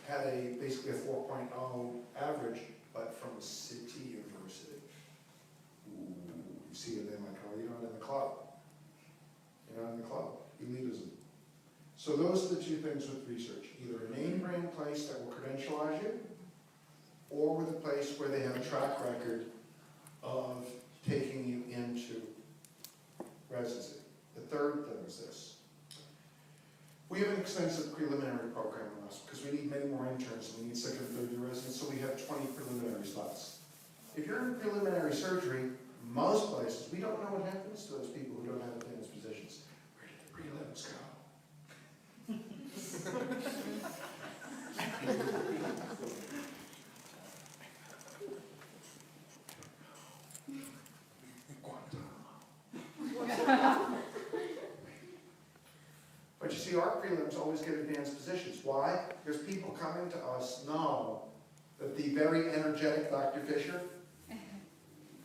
had basically a 4.0 average, but from a city university. Ooh, you see it in my car, you're not in the club. You're not in the club. Elitism. So those are the two things with research. Either a name brand place that will credentialize you, or with a place where they have a track record of taking you into residency. The third thing is this. We have an extensive preliminary program on us because we need many more interns and we need second and third year residents, so we have 20 preliminary slots. If you're in preliminary surgery, most places, we don't know what happens to those people who don't have advanced positions. Where did the prelims go? But you see, our prelims always get advanced positions. Why? Because people coming to us know that the very energetic Dr. Fischer,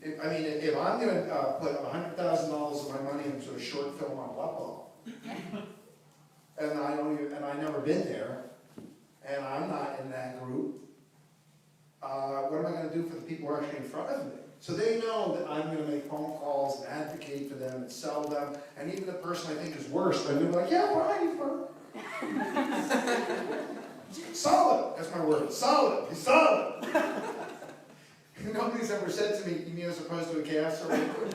if I'm going to put $100,000 of my money into a short film on Buffalo, and I've never been there, and I'm not in that group, what am I going to do for the people who are actually in front of me? So they know that I'm going to make phone calls and advocate for them and sell them, and even the person I think is worst, I'm going to be like, yeah, Brian, solid. That's my word. Solid. He's solid. Nobody's ever said to me, "You mean as opposed to a gas or anything?"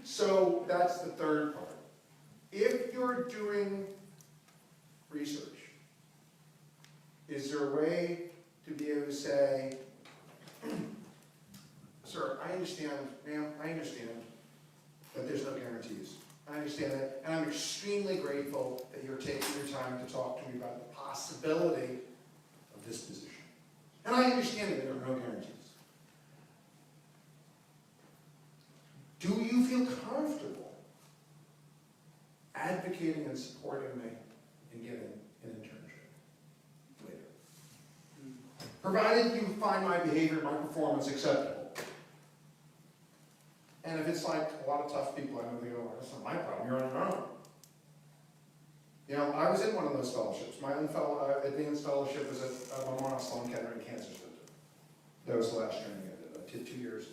So that's the third part. If you're doing research, is there a way to be able to say, "Sir, I understand, ma'am, I understand that there's no guarantees. I understand that, and I'm extremely grateful that you're taking your time to talk to me about the possibility of this position. And I understand that there are no guarantees. Do you feel comfortable advocating and supporting me in getting an internship later? Provided you find my behavior, my performance acceptable. And if it's like a lot of tough people, I know they go, "That's not my problem, you're on your own." You know, I was in one of those fellowships. My own advanced fellowship was at Memorial Sloan Kettering Cancer Center. That was the last training I did. I did 2 years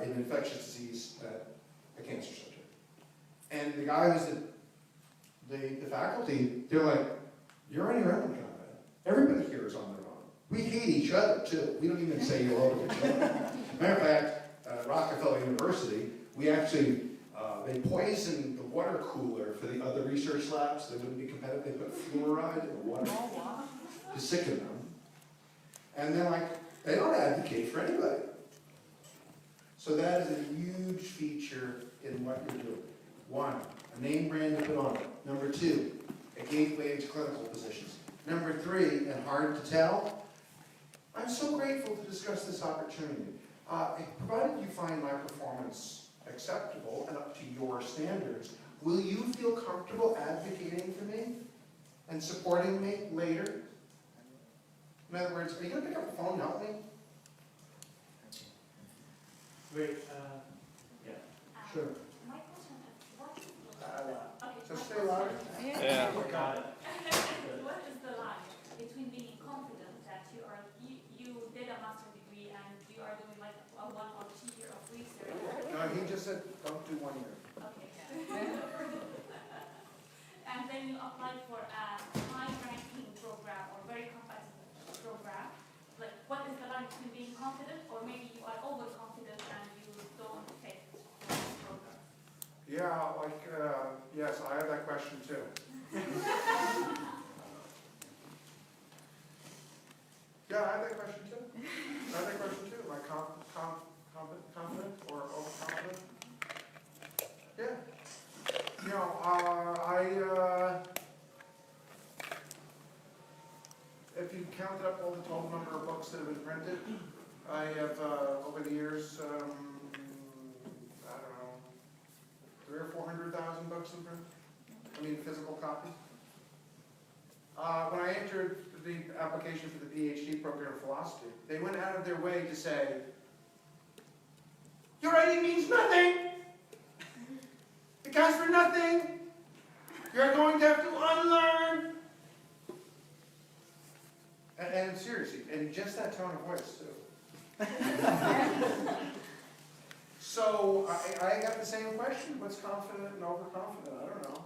in infectious disease at a cancer center. And the guy who's the faculty, they're like, you're on your own, Conrad. Everybody here is on their own. We hate each other, too. We don't even say hello to each other. Matter of fact, at Rockefeller University, we actually, they poisoned the water cooler for the other research labs. They wouldn't be competitive. They put fluoride in the water to sicken them. And they're like, they don't advocate for anybody. So that is a huge feature in what you're doing. 1, a name brand to put on it. Number 2, a gateway into clinical positions. Number 3, and hard to tell, I'm so grateful to discuss this opportunity. Provided you find my performance acceptable and up to your standards, will you feel comfortable advocating for me and supporting me later? In other words, are you going to pick up the phone and help me? Great. Yeah. Sure. My question is, what is the okay, So stay louder. Yeah. Got it. what is the line between being confident that you did a master's degree and you are doing like a 1 or 2 year of research? No, he just said, don't do 1 year. Okay. And then you apply for a high-ranking program or very competitive program. Like, what is the line between being confident or maybe you are overconfident and you don't fit this program? Yeah, like, yes, I have that question too. Yeah, I have that question too. I have that question too. Am I confident or overconfident? Yeah. You know, if you counted up all the total number of books that have been printed, I have, over the years, I don't know, 300,000 or 400,000 books in print. I mean, physical copies. When I entered the application for the PhD program in philosophy, they went out of their way to say, your writing means nothing. It counts for nothing. You're going to have to unlearn. And seriously, and just that tone of voice too. So I got the same question. What's confident and overconfident? I don't know.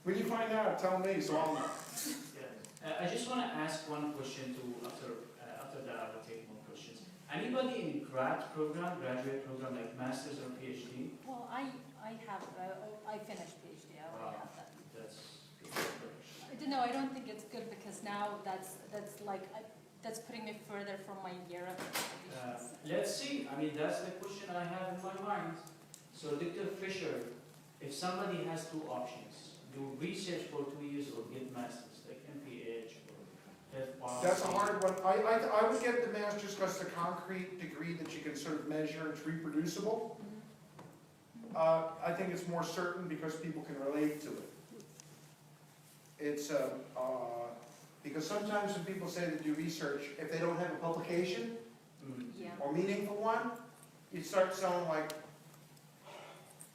When you find out, tell me so I'll know. Yeah. I just want to ask one question to after that I will take more questions. Anybody in graduate program like master's or PhD? Well, I have, I finished PhD, I already have that. That's good. I don't know, I don't think it's good because now that's putting me further from my year of education. Let's see. I mean, that's the question I have in my mind. So, Dr. Fischer, if somebody has 2 options, do research for 2 years or get masters, like MPH or That's a hard one. I would get the master's because it's a concrete degree that you can sort of measure. It's reproducible. I think it's more certain because people can relate to it. It's because sometimes when people say they do research, if they don't have a publication Yeah. or meaningful one, you start sounding like,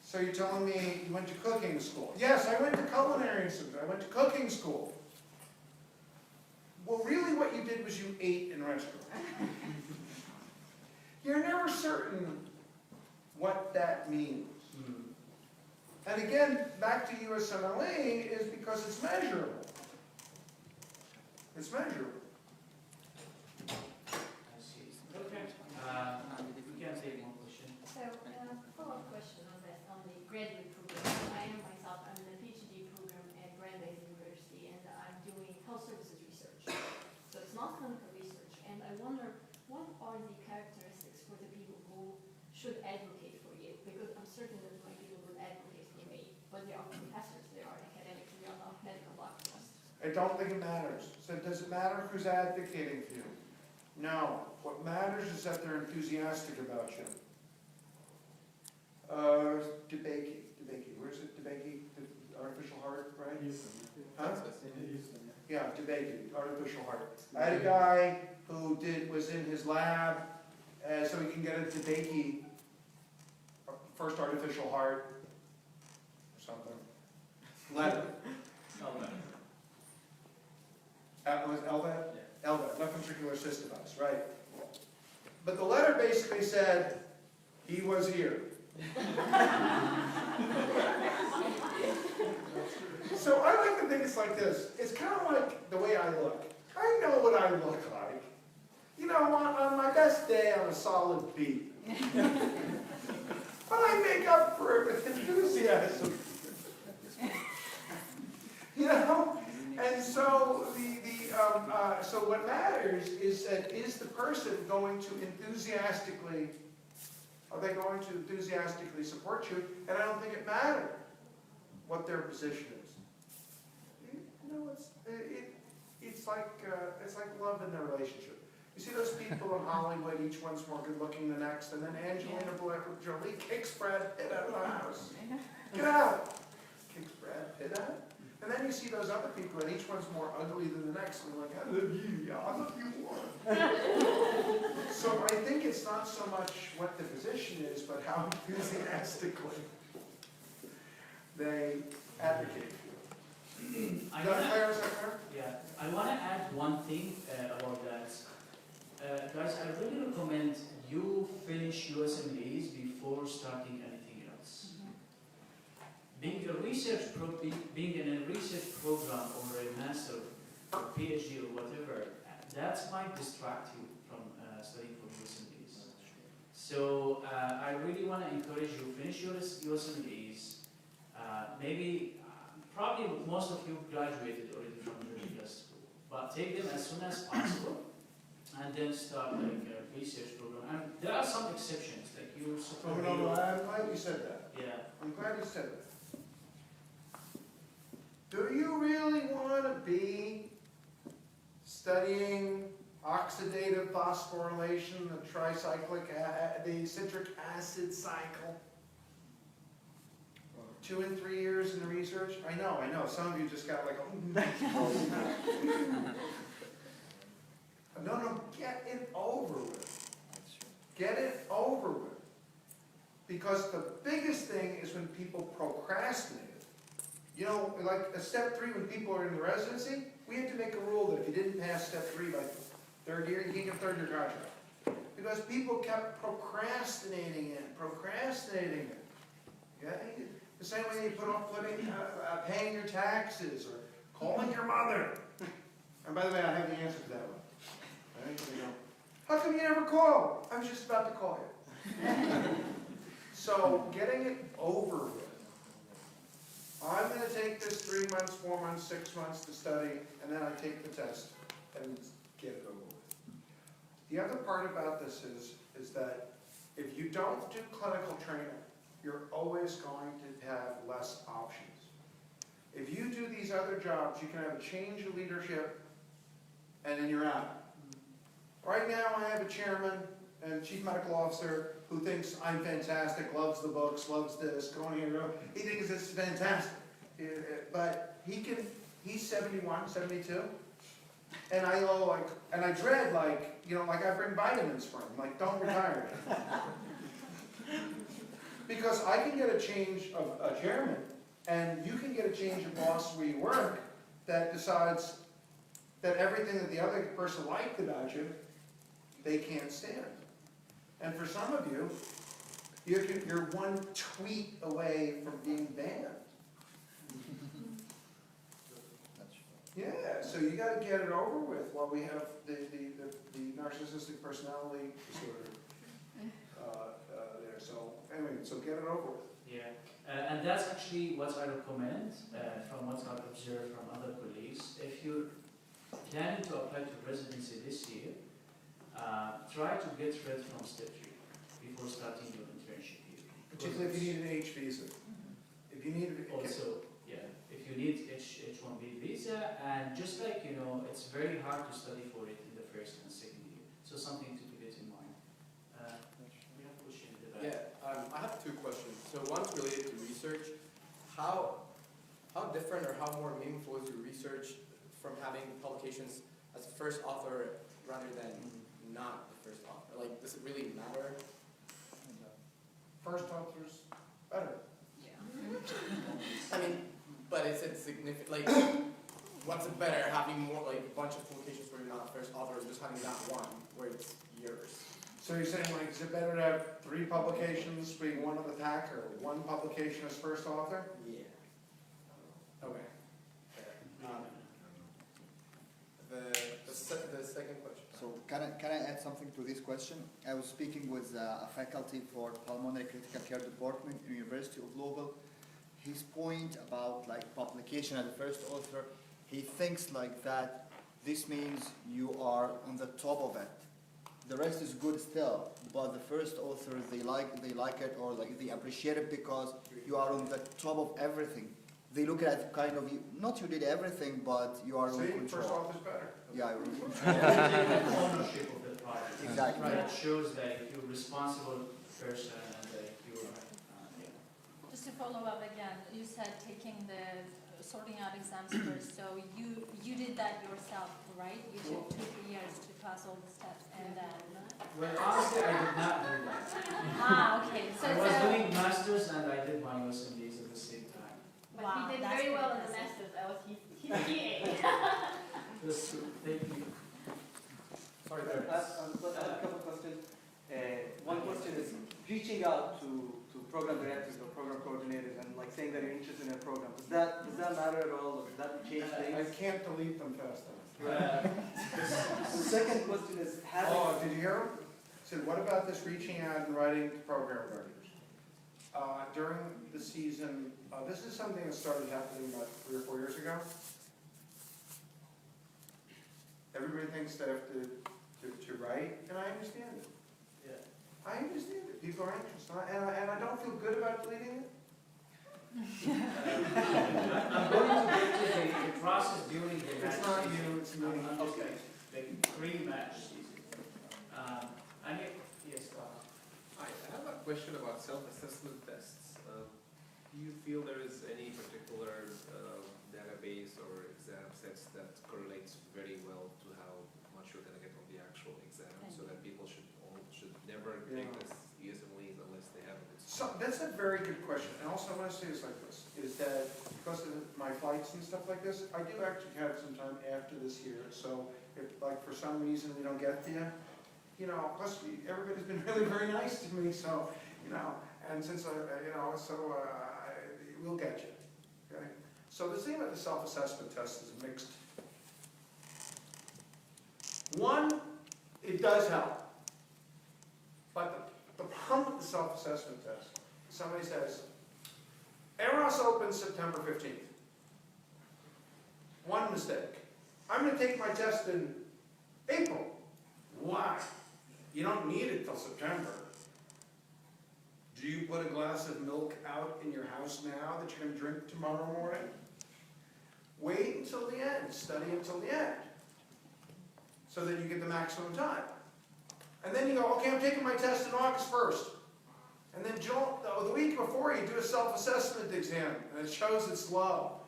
so you're telling me you went to cooking school? Yes, I went to culinary institute. I went to cooking school. Well, really what you did was you ate in restaurants. You're never certain what that means. And again, back to USMLE is because it's measurable. It's measurable. I see. Okay. We can take one question. So, follow-up question on that, on the graduate program. I am myself, I'm in a PhD program at Brandeis University, and I'm doing health services research. So it's not clinical research, and I wonder, what are the characteristics for the people who should advocate for you? Because I'm certain that my people would advocate for me, but they are professors, they are academics, they are not medical doctors. I don't think it matters. So does it matter who's advocating for you? No. What matters is that they're enthusiastic about you. DeBakey. Where's it? DeBakey? The artificial heart, right? Huh? Yeah, DeBakey, artificial heart. I had a guy who was in his lab so he can get a DeBakey first artificial heart or something. Letter. Was LVAD? LVAD, left ventricular assist device, right. But the letter basically said, he was here. So I like to think it's like this. It's kind of like the way I look. I know what I look like. You know, on my best day, I'm a solid B. But I make up for it with enthusiasm. You know? And so so what matters is that is the person going to enthusiastically, are they going to enthusiastically support you? And I don't think it matters what their position is. You know, it's like love in their relationship. You see those people in Hollywood, each one's more good looking than the next, and then Angelina Jolie kicks Brad Pitt out of the house. Get out! Kicks Brad Pitt out? And then you see those other people, and each one's more ugly than the next, and they're like, I love you, yeah, I love you more. So I think it's not so much what the position is, but how enthusiastically they advocate for you. Is that fair? Is that fair? Yeah, I want to add one thing about that. Guys, I really recommend you finish USMLEs before starting anything else. Being in a research program or a master or PhD or whatever, that might distract you from studying for USMLEs. So I really want to encourage you finish your USMLEs. Maybe, probably most of you graduated already from regular school, but take them as soon as possible and then start like a research program. And there are some exceptions, like you're supposed to. No, I'm glad you said that. Yeah. I'm glad you said that. Do you really want to be studying oxidative phosphorylation, the tricyclic, the citric acid cycle? 2 and 3 years in the research? I know. Some of you just got like, No, get it over with. Get it over with. Because the biggest thing is when people procrastinate. You know, like a step 3 when people are in the residency, we had to make a rule that if you didn't pass step 3 by 3rd year, you can't get 3rd year contract. Because people kept procrastinating it. Okay? The same way you put off paying your taxes or calling your mother. And by the way, I have the answer to that one. Right? You know, how come you never call? I was just about to call you. So getting it over with. I'm going to take this 3 months, 4 months, 6 months to study, and then I take the test and get it over with. The other part about this is that if you don't do clinical training, you're always going to have less options. If you do these other jobs, you can have a change of leadership, and then you're out. Right now, I have a chairman and chief medical officer who thinks I'm fantastic, loves the books, loves this, going here, he thinks it's fantastic. But he's 71, 72, and I dread like I bring vitamins for him, like don't retire. Because I can get a change of a chairman, and you can get a change of boss where you work that decides that everything that the other person liked about you, they can't stand. And for some of you, you're one tweet away from being banned. Yeah, so you got to get it over with while we have the narcissistic personality disorder there. So anyway, so get it over with. Yeah, and that's actually what I recommend from what I've observed from other colleagues. If you're planning to apply to residency this year, try to get rid from step 3 before starting your internship here. Particularly if you need an H visa. If you need also, yeah, if you need H1B visa, and just like it's very hard to study for it in the 1st and 2nd year. So something to keep it in mind. We have a question in the back. Yeah, I have 2 questions. So one's related to research. How different or how more meaningful is your research from having publications as first author rather than not the first author? Like, does it really matter? First author's better. Yeah. I mean, but is it significant? Like, what's it better, having more like a bunch of publications where you're not a first author, or just having that one where it's yours? So you're saying, like, is it better to have 3 publications being one of the pack, or 1 publication as first author? Yeah. Okay. The second question. So can I add something to this question? I was speaking with a faculty for pulmonary critical care department in University of Louisville. His point about like publication as a first author, he thinks like that this means you are on the top of it. The rest is good still, but the first author they like it, or like they appreciate it because you are on the top of everything. They look at kind of you, not you did everything, but you are in See, control. first author's better. Yeah, you're in control. Take ownership of the project. Exactly. Right, it shows that you're a responsible person and that you're, yeah. Just to follow up again, you said taking the sorting out exams first, so you did that yourself, right? You took 2-3 years to pass all the steps, and then. Well, honestly, I did not do that. Okay. So I was doing masters and I did my OSMDs at the same time. But Wow, he did that's very well in the impressive. masters. I was his TA. That's true. Thank you. Sorry, I have a couple of questions. One question is reaching out to program directors or program coordinators and like saying that you're interested in a program. Does that matter at all? Does that change I things? can't delete them fast enough. The second question is having. Oh, did you hear him? Said, what about this reaching out and writing to program directors? During the season, this is something that started happening about 3 or 4 years ago. Everybody thinks they have to write, and I understand it. Yeah. I understand it. People are anxious, and I don't feel good about deleting it. I'm going to get to the process during the match It's not season. you, it's me. I'm just going the pre-match season. And yes, I have a question about self-assessment tests. Do you feel there is any particular database or exam sets that correlates very well to how much you're going to get on the actual exam, so that people should never take this ESMLEs unless they have it? So that's a very good question. And also I want to say this like this, is that because of my flights and stuff like this, I do actually have some time after this year. So if like for some reason we don't get to you know, plus everybody's been really very nice to me, so, you know, and since we'll get you, okay? So the thing about the self-assessment test is mixed. One, it does help. But the problem with the self-assessment test, somebody says, Eros opens September 15th. One mistake. I'm going to take my test in April. Why? You don't need it till September. Do you put a glass of milk out in your house now that you're going to drink tomorrow morning? Wait until the end. Study until the end. So that you get the maximum time. And then you go, okay, I'm taking my test on August 1st. And then the week before you do a self-assessment exam, and it shows it's low.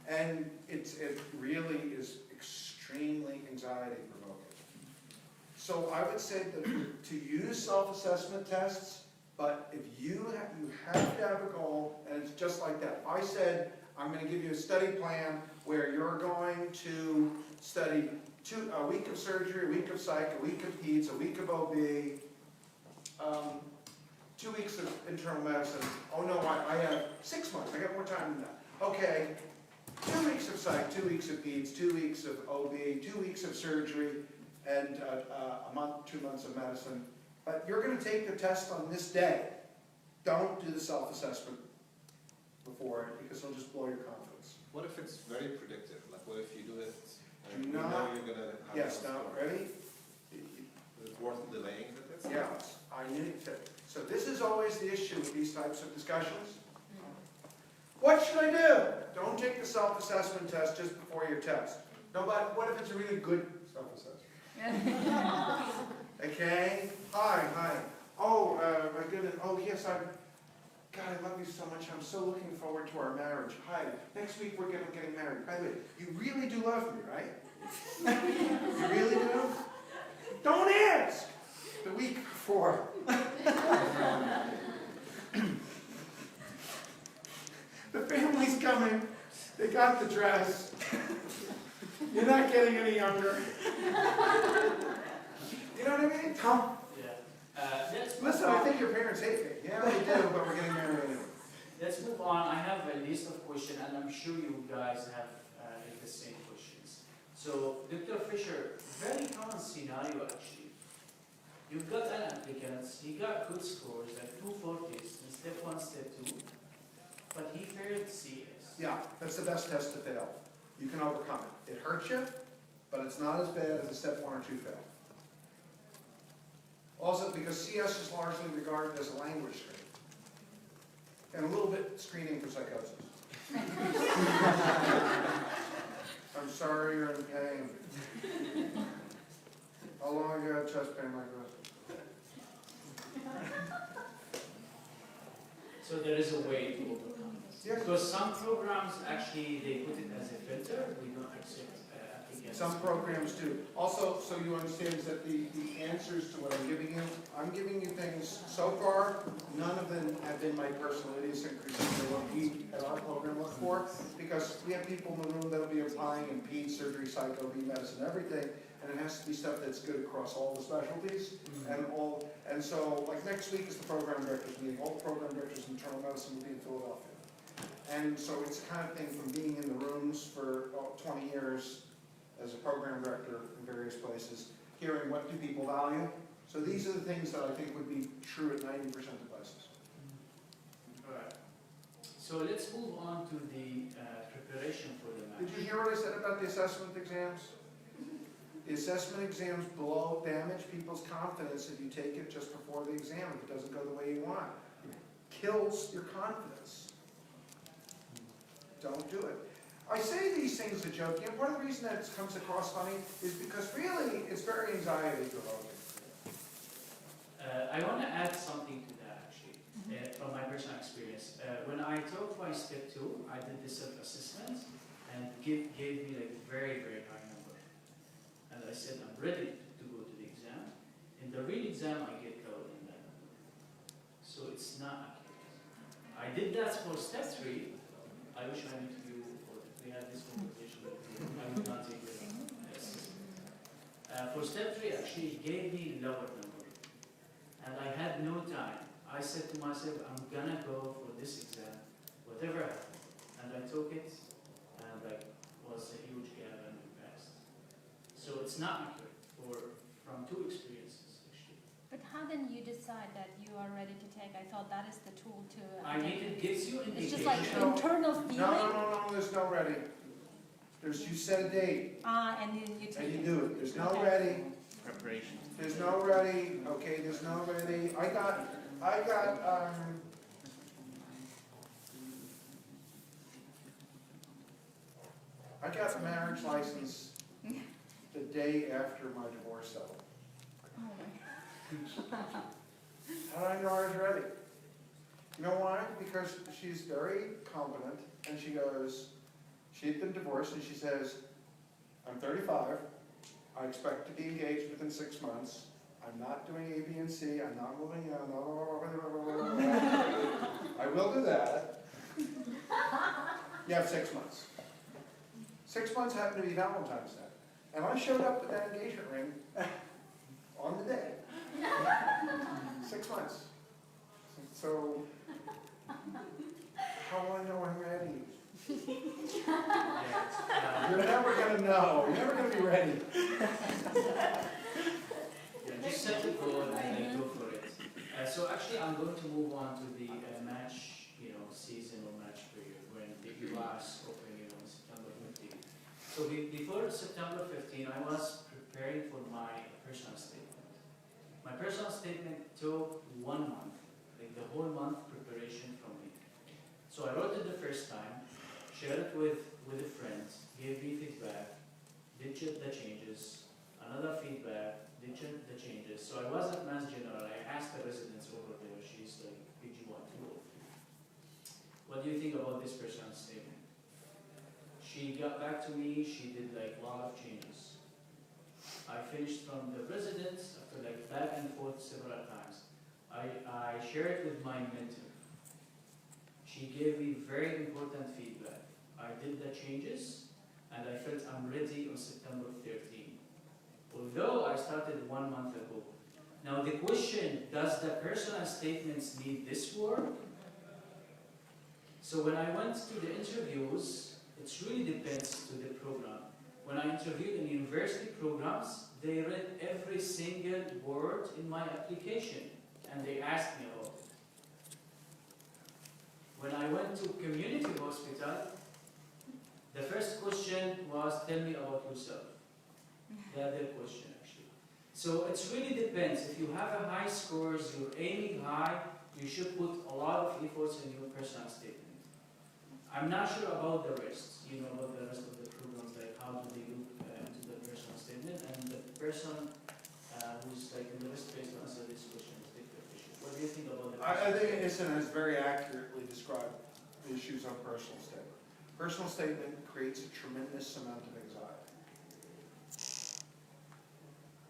And it really is extremely anxiety provoking. So I would say that to use self-assessment tests, but if you have to have a goal, and it's just like that. If I said, I'm going to give you a study plan where you're going to study a week of surgery, a week of psych, a week of peds, a week of OB, 2 weeks of internal medicine. Oh no, I have 6 months. I got more time than that. Okay, 2 weeks of psych, 2 weeks of peds, 2 weeks of OB, 2 weeks of surgery, and a month, 2 months of medicine. But you're going to take the test on this day. Don't do the self-assessment before it, because it'll just blow your confidence. What if it's very predictive? Like what if you do it and Do you know not- you're going to have Yes, some now, score? ready? Is it worth delaying the test? Yes, I need to. So this is always the issue with these types of discussions. What should I do? Don't take the self-assessment test just before your test. No, but what if it's a really good self-assessment? Okay? Hi. Oh, my goodness. Oh, yes, God, I love you so much. I'm so looking forward to our marriage. Hi, next week we're getting married. By the way, you really do love me, right? You really do? Don't ask! The week before. The family's coming. They got the dress. You're not getting any younger. You know what I mean? Come. Yeah. Listen, I think your parents hate me. Yeah, they do, but we're getting married anyway. Let's move on. I have a list of questions, and I'm sure you guys have the same questions. So, Dr. Fischer, very common scenario actually. You've got an applicant, he got good scores, like 240s in step 1, step 2, but he failed CS. Yeah, that's the best test to fail. You can overcome it. It hurts you, but it's not as bad as a step 1 or 2 fail. Also, because CS is largely regarded as a language screen, and a little bit screening for psychosis. I'm sorry you're in pain. How long have you had chest pain like this? So there is a way to overcome this. Yes. Because some programs actually, they put it as a filter, we don't accept applicants. Some programs do. Also, so you understand is that the answers to what I'm giving you things, so far, none of them have been my personal idiosyncrasies or what we at our program look for, because we have people in the room that'll be applying in ped, surgery, psycho, medicine, everything, and it has to be stuff that's good across all the specialties, and so, like next week is the program directors meeting. All the program directors in internal medicine will be in Philadelphia. And so it's the kind of thing from being in the rooms for 20 years as a program director in various places, hearing what do people value. So these are the things that I think would be true at 90% of places. All right. So let's move on to the preparation for the match. Did you hear what I said about the assessment exams? The assessment exams damage people's confidence if you take it just before the exam, if it doesn't go the way you want. It kills your confidence. Don't do it. I say these things as a joke. You know, part of the reason that it comes across funny is because really it's very anxiety provoking. I want to add something to that actually, from my personal experience. When I took my step 2, I did the self-assessment and gave me like very, very high number. And I said, I'm ready to go to the exam. In the real exam, I get lower than that number. So it's not accurate. I did that for step 3. I wish I knew you, or if we had this conversation with you, I would not take the assessment. For step 3, actually, it gave me lower number. And I had no time. I said to myself, I'm gonna go for this exam, whatever happens. And I took it, and like was a huge gap and we passed. So it's not accurate from 2 experiences actually. But how then you decide that you are ready to take? I thought that is the tool to. I mean, it gives you indication. It's just like internal feeling. No, there's no ready. You set a date. And then you take And you it. do it. There's no Okay. ready. Preparation. There's no ready. Okay, there's no ready. I got a marriage license the day after my divorce settled. How did I know I was ready? You know why? Because she's very competent, and she goes, she had been divorced, and she says, I'm 35, I expect to be engaged within 6 months, I'm not doing A, B, and C, I'm not moving on, I will do that. You have 6 months. 6 months happened to be Valentine's Day, and I showed up with that engagement ring on the day. 6 months. So, how will I know I'm ready? You're never going to know. You're never going to be ready. Just set the goal and then go for it. So actually, I'm going to move on to the match, season or match period when the US open, September 15. So before September 15, I was preparing for my personal statement. My personal statement took 1 month, like the whole month preparation from me. So I wrote it the first time, shared it with a friend, gave me feedback, did the changes, another feedback, did the changes. So I wasn't Mass General. I asked the residents over there, she's like PG1, 2, or 3. What do you think about this personal statement? She got back to me, she did like a lot of changes. I finished from the residents after like back and forth several times. I shared it with my mentor. She gave me very important feedback. I did the changes, and I felt I'm ready on September 13. Although I started 1 month ago. Now the question, does the personal statements need this work? So when I went to the interviews, it really depends to the program. When I interviewed in university programs, they read every single word in my application, and they asked me about it. When I went to community hospital, the first question was, tell me about yourself. The other question, actually. So it really depends. If you have a high scores, you're aiming high, you should put a lot of efforts in your personal statement. I'm not sure about the rest, about the rest of the programs, like how do they look into the personal statement, and the person who's like in the best place to answer this question is Dr. Fischer. What do you think about the I think Isan has very accurately described the issues on personal statement. Personal statement creates a tremendous amount of anxiety.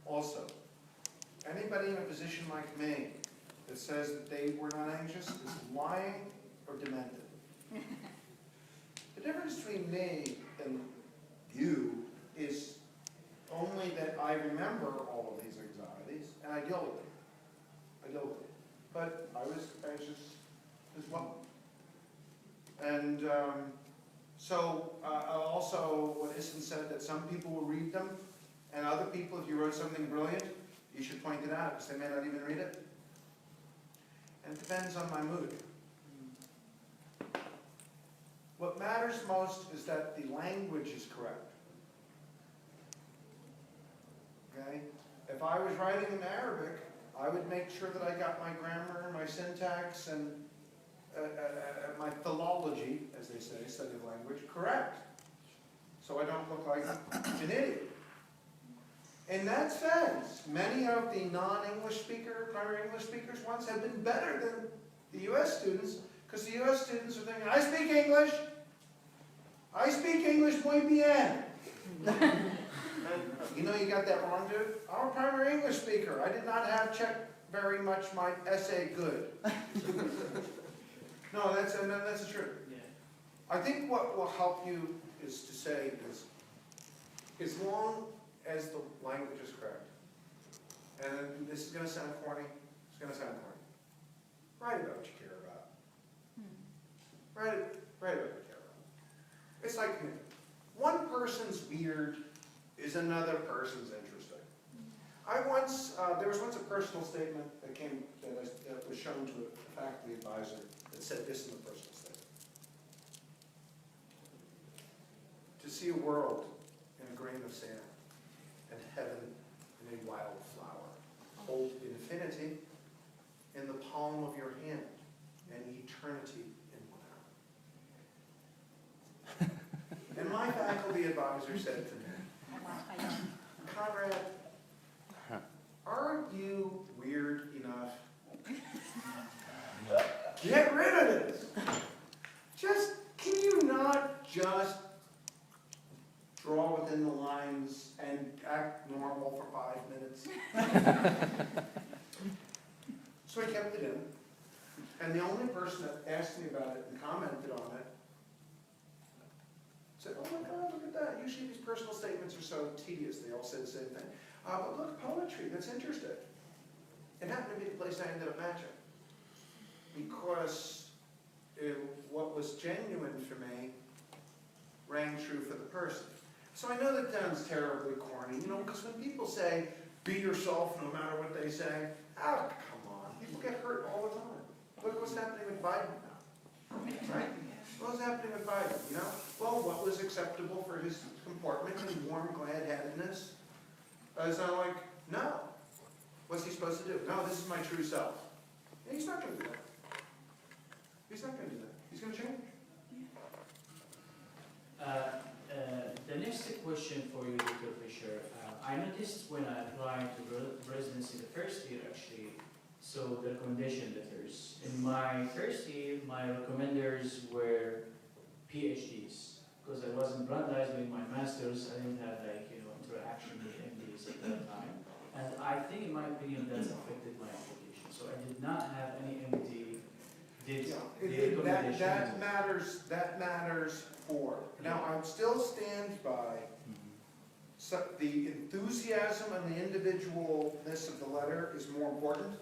Also, anybody in a position like me that says that they were not anxious is lying or demented. The difference between me and you is only that I remember all of these anxieties and I deal with them. But I was anxious as well. And also what Isan said, that some people will read them, and other people, if you wrote something brilliant, you should point it out, because they may not even read it. And it depends on my mood. What matters most is that the language is correct. Okay? If I was writing in Arabic, I would make sure that I got my grammar, my syntax, and my philology, as they say, study of language, correct. So I don't look like an idiot. In that sense, many of the non-English speaker, primary English speakers once have been better than the US students, because the US students are thinking, I speak English muy bien. And you got that wrong, dude. I'm a primary English speaker. I did not have checked very much my essay good. No, that's the truth. Yeah. I think what will help you is to say is, as long as the language is correct, and this is going to sound corny, write about what you care about. Write about what you care about. It's like me. One person's weird is another person's interesting. There was once a personal statement that was shown to a faculty advisor that said this in the personal statement. To see a world in a grain of sand, and heaven in a wild flower. Hold infinity in the palm of your hand, and eternity in 1 hour. And my faculty advisor said to me, Conrad, aren't you weird enough? Get rid of this. Can you not just draw within the lines and act normal for 5 minutes? So I kept it in. And the only person that asked me about it and commented on it said, oh my God, look at that. Usually these personal statements are so tedious. They all say the same thing. But look, poetry, that's interesting. It happened to be the place I ended up matching. Because what was genuine for me rang true for the person. So I know that sounds terribly corny, because when people say, be yourself no matter what they say, oh, come on. People get hurt all the time. Look what's happening with Biden now. Right? What's happening with Biden, Well, what was acceptable for his comportment and warm glad-headedness? It's not like, no. What's he supposed to do? No, this is my true self. And he's not going to do that. He's not going to do that. He's going to change. The next question for you, Dr. Fischer. I noticed when I applied to residency the first year, actually, so the recommendation letters. In my first year, my recommenders were PhDs, because I was in Brandeis doing my master's. I didn't have interaction with MDs at that time. And I think, in my opinion, that's affected my application. So I did not have any MD. Did they recommendation. that matters for. Now, I still stand by the enthusiasm and the individualness of the letter is more important.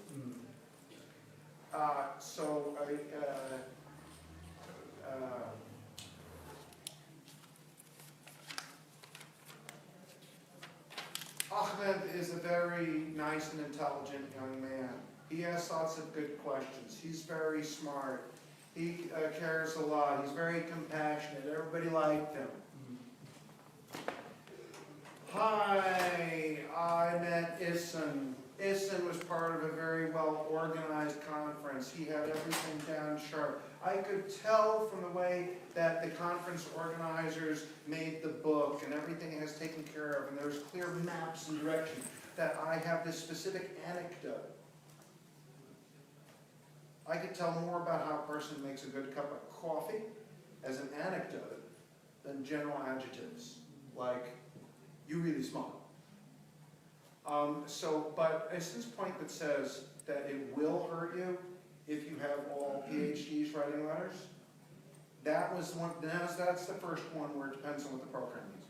Ahmed is a very nice and intelligent young man. He asks lots of good questions. He's very smart. He cares a lot. He's very compassionate. Everybody liked him. Hi, I met Issen. Issen was part of a very well-organized conference. He had everything down sharp. I could tell from the way that the conference organizers made the book and everything has taken care of, and there's clear maps and direction, that I have this specific anecdote. I could tell more about how a person makes a good cup of coffee as an anecdote than general adjectives, like, you really smart. But Essen's point that says that it will hurt you if you have all PhDs writing letters, that's the first one where it depends on what the program is.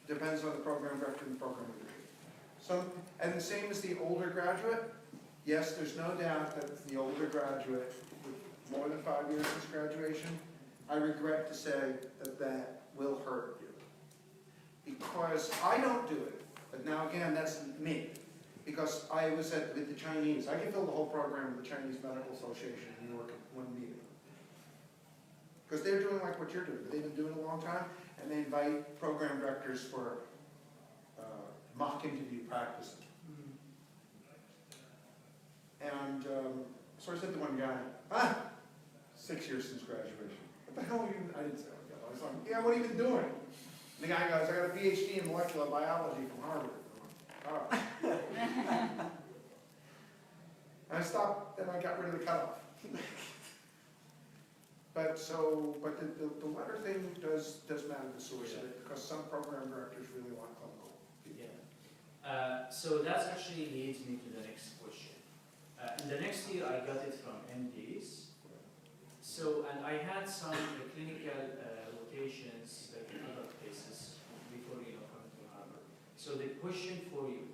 Depends on the program director and the program leadership. And the same as the older graduate, yes, there's no doubt that the older graduate with more than 5 years since graduation, I regret to say that will hurt you. Because I don't do it, but now again, that's me. Because I was with the Chinese. I can fill the whole program with the Chinese Medical Association in New York at one meeting. Because they're doing like what you're doing. They've been doing it a long time, and they invite program directors for mock interview practice. And so I said to one guy, 6 years since graduation. What the hell are you, I didn't say what I was like, yeah, what have you been doing? And the guy goes, I got a PhD in molecular biology from Harvard. Oh. And I stopped, then I got rid of the cutoff. But the letter thing does matter, the source of it, because some program directors really want clinical people. Yeah. So that actually leads me to the next question. In the next year, I got it from MDs. So, and I had some clinical rotations like in other places before coming to Harvard. So the question for you,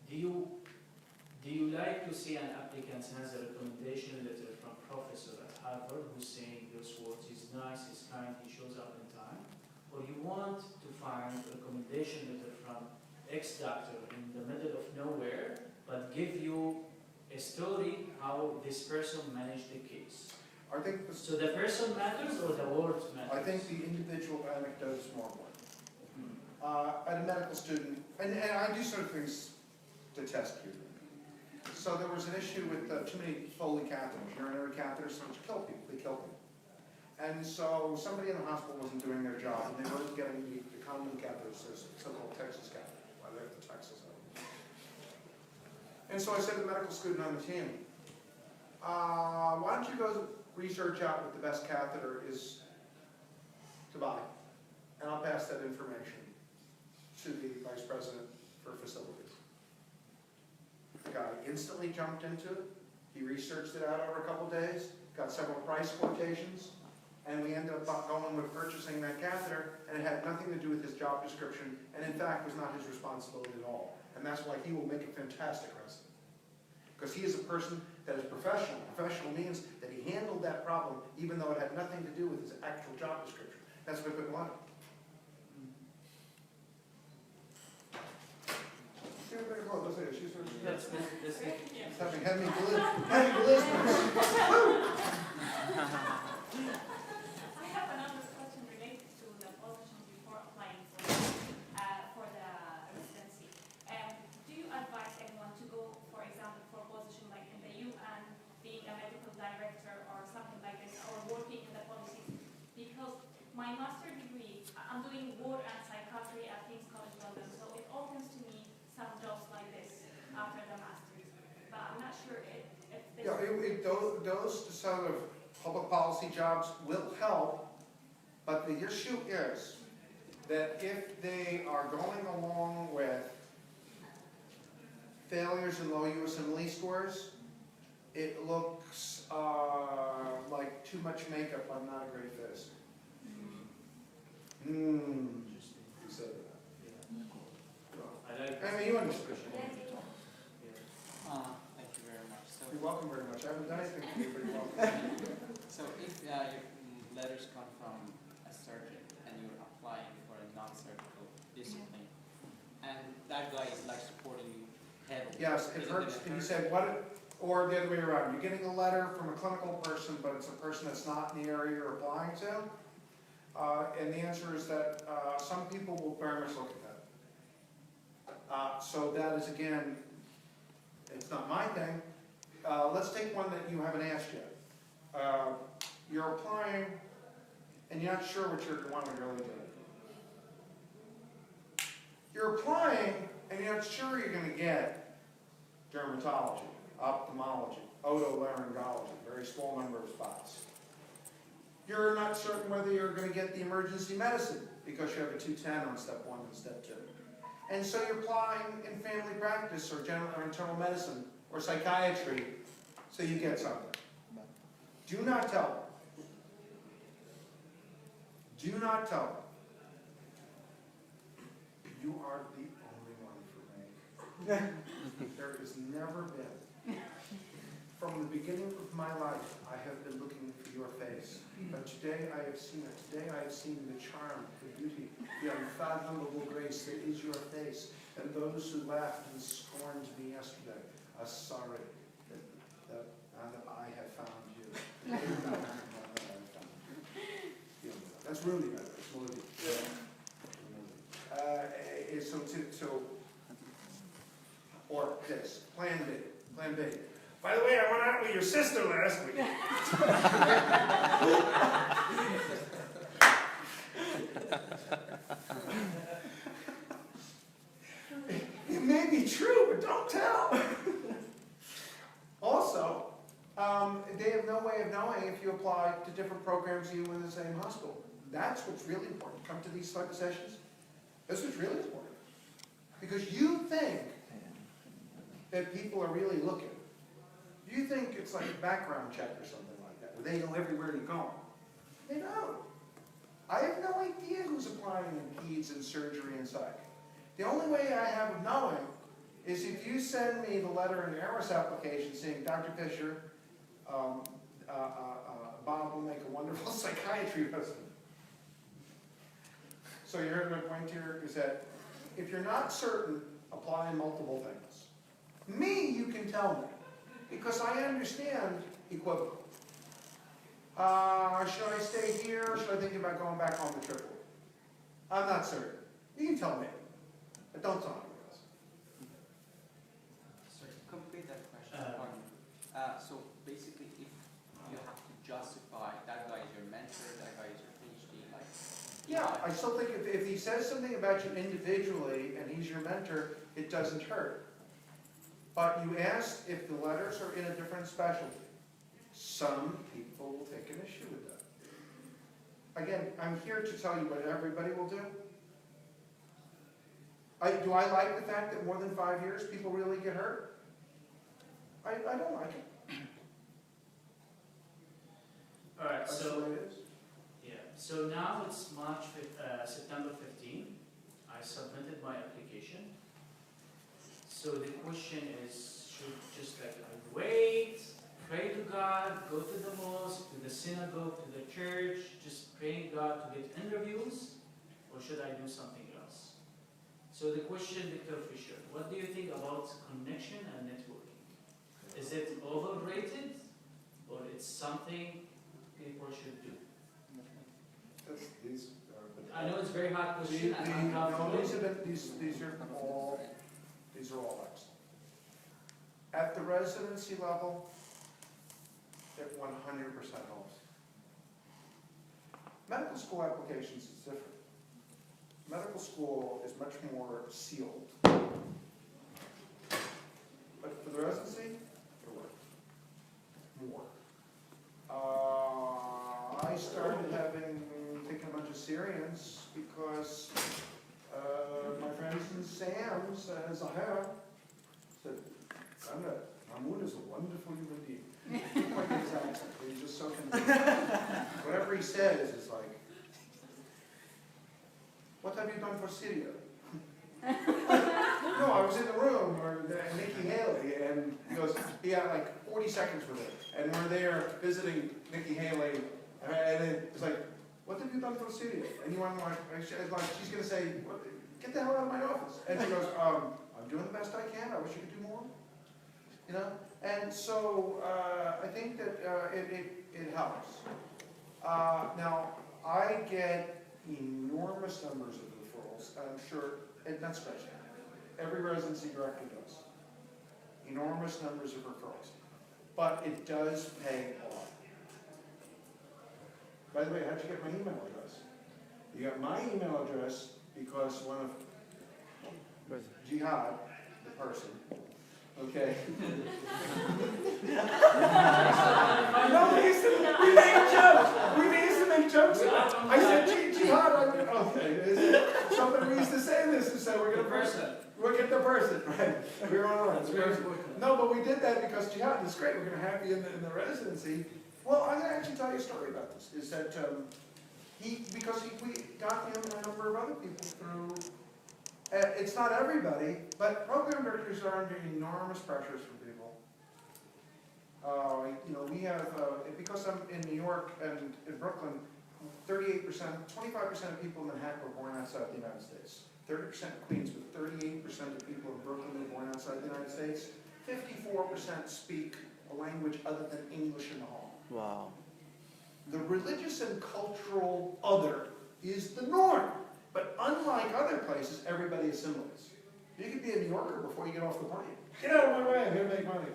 do you like to see an applicant has a recommendation letter from professor at Harvard who's saying those words, he's nice, he's kind, he shows up in time? Or you want to find a recommendation letter from ex-doctor in the middle of nowhere, but give you a story how this person managed the case? I think so the person matters or the word matters? I think the individual anecdote is more important. At a medical student, and I do sort of things to test you. So there was an issue with too many Foley catheters, urinary catheters, which kill people, they kill people. And so somebody in the hospital wasn't doing their job, and they weren't getting the common catheters, so-called Texas catheters, why they have the Texas. And so I said to the medical student on the team, why don't you go research out what the best catheter is to buy, and I'll pass that information to the vice president for facilities. The guy instantly jumped into it. He researched it out over a couple days, got several price quotations, and we ended up going with purchasing that catheter, and it had nothing to do with his job description, and in fact was not his responsibility at all. And that's why he will make a fantastic resident. Because he is a person that is professional. Professional means that he handled that problem even though it had nothing to do with his actual job description. That's what we wanted. Having heavy balloons. I have another question related to the position before applying for the residency. Do you advise anyone to go, for example, for a position like in the UN, being a medical director or something like this, or working in the policies? Because my master's degree, I'm doing war and psychiatry at King's College London, so it opens to me some jobs like this after the master's. But I'm not sure if this... Yeah, those sort of public policy jobs will help, but the issue is that if they are going along with failures in low USMLE scores, it looks like too much makeup on not a great face. You said that. I mean, you understand. Thank you very much. So, You're welcome very much. I haven't done anything for you, but you're welcome. so if your letters come from a surgeon and you're applying for a non-surgical discipline, and that guy is like supporting you heavily. Yes, it hurts. And you said, what, or the other way around. You're getting a letter from a clinical person, but it's a person that's not in the area you're applying to. And the answer is that some people will very much look at that. So that is, again, it's not my thing. Let's take one that you haven't asked yet. You're applying, and you're not sure what you're want to really do. You're applying, and you're not sure you're going to get dermatology, ophthalmology, otolaryngology, very small number of spots. You're not certain whether you're going to get the emergency medicine because you have a 210 on step 1 and step 2. And so you're applying in family practice or general or internal medicine or psychiatry so you get something. Do not tell them. Do not tell them. You are the only one for me. There has never been. From the beginning of my life, I have been looking for your face. But today I have seen it. Today I have seen the charm, the beauty, the unfathomable grace that is your face. And those who laughed and scorned me yesterday are sorry that I have found you. That's really bad. That's really or this, plan B. Plan B. By the way, I went out with your sister last week. It may be true, but don't tell. Also, they have no way of knowing if you apply to different programs you in the same hospital. That's what's really important. Come to these type of sessions. That's what's really important. Because you think that people are really looking. You think it's like a background check or something like that, where they know everywhere you go. They don't. I have no idea who's applying in peds and surgery and psych. The only way I have of knowing is if you send me the letter in the ARIS application saying, Dr. Fischer, Bob will make a wonderful psychiatry resident. So you heard my point here is that if you're not certain, apply in multiple things. Me, you can tell me, because I understand equivocal. Should I stay here, or should I think about going back home to Tripoli? I'm not certain. You can tell me, but don't tell anyone else. So to complete that question, so basically if you have to justify that guy is your mentor, that guy is your PhD, like... Yeah, I still think if he says something about you individually and he's your mentor, it doesn't hurt. But you asked if the letters are in a different specialty. Some people will take an issue with that. Again, I'm here to tell you what everybody will do. Do I like the fact that more than 5 years people really get hurt? I don't like it. All right, That's so the way it is. yeah, so now it's September 15. I submitted my application. So the question is, should just like I wait, pray to God, go to the mosque, to the synagogue, to the church, just praying God to get interviews, or should I do something else? So the question, Dr. Fischer, what do you think about connection and networking? Is it overrated, or it's something people should do? I know it's a very hard question. These are all excellent. At the residency level, it 100% helps. Medical school applications is different. Medical school is much more sealed. But for the residency, it works. More. I started taking a bunch of Syrians because my friends in SAM says, said, I'm Hamoon is a wonderful human being. Quite his accent, he's just so convincing. Whatever he says is like, what have you done for Syria? No, I was in the room where Nikki Haley, and he had like 40 seconds with it, and we're there visiting Nikki Haley, and it's like, what have you done for Syria? And you want she's going to say, get the hell out of my office. And she goes, I'm doing the best I can. I wish you could do more. You know? And so I think that it helps. Now, I get enormous numbers of referrals, and I'm sure, and not special. Every residency director does. Enormous numbers of referrals. But it does pay off. By the way, how'd you get my email address? You got my email address because one of Jihad, the person, okay. No, we made jokes. We used to make jokes. I said, Jihad, okay. Somebody used to say this and say, we're get the person, right? We were on the person. No, but we did that because Jihad is great. We're going to have you in the residency. Well, I'm going to actually tell you a story about this. Is that we got him and a number of other people through. It's not everybody, but program directors are under enormous pressures from people. We have because I'm in New York and in Brooklyn, 38%, 25% of people in Manhattan were born outside the United States. 30% in Queens, but 38% of people in Brooklyn were born outside the United States. 54% speak a language other than English in the home. Wow. The religious and cultural other is the norm. But unlike other places, everybody assimilates. You could be a New Yorker before you get off the plane. Get out of my way, I'm here to make money.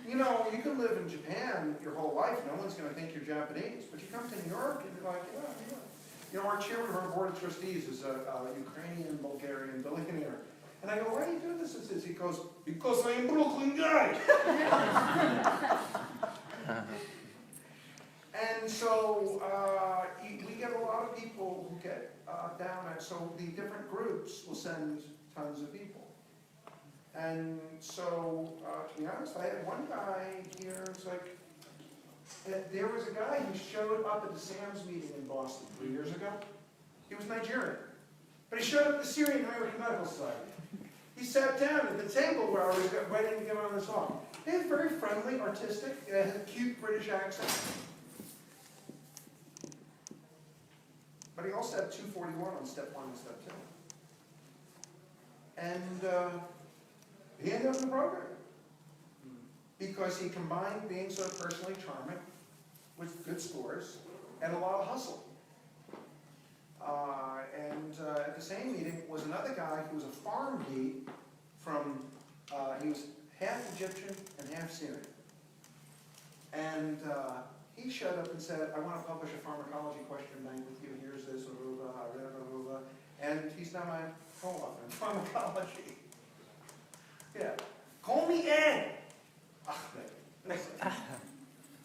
You can live in Japan your whole life, no one's going to think you're Japanese. But you come to New York and you're like, yeah. Our chairman of our board of trustees is a Ukrainian, Bulgarian billionaire. And I go, why are you doing this? He goes, because I am Brooklyn guy. And so we get a lot of people who get down at, so the different groups will send tons of people. And so, to be honest, I had one guy here, it's like, there was a guy who showed up at the SAMS meeting in Boston 3 years ago. He was Nigerian. But he showed up at the Syrian American Medical Society. He sat down at the table where I was waiting to get on the talk. He was very friendly, artistic, has a cute British accent. But he also had 241 on step 1 and step 2. And he ended up in the program. Because he combined being so personally charming with good scores and a lot of hustle. At the same meeting was another guy who was a farm geek from, he was half Egyptian and half Syrian. And he showed up and said, I want to publish a pharmacology question bank with you. Here's this, and he's now my co-author in pharmacology. Yeah. Call me Ed.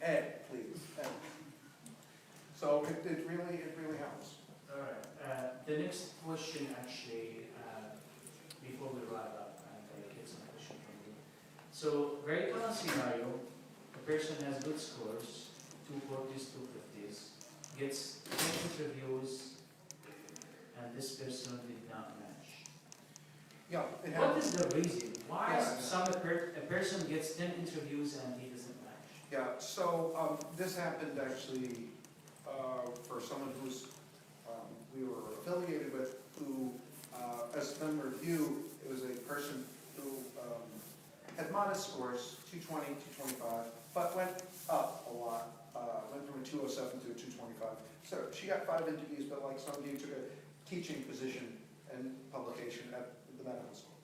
Ed, please. Ed. So it really helps. All right. The next question, actually, before we wrap up, and I get some question from you. So, very common scenario: a person has good scores, 240s, 250s, gets 10 interviews, and this person did not match. Yeah. What is the reason? Why a person gets 10 interviews and he doesn't match? Yeah. So this happened actually for someone who's we were affiliated with, who, as a member of you, it was a person who had modest scores, 220, 225, but went up a lot. Went from a 207 to a 225. So she got 5 interviews, but like some of you took a teaching position and publication at the medical school.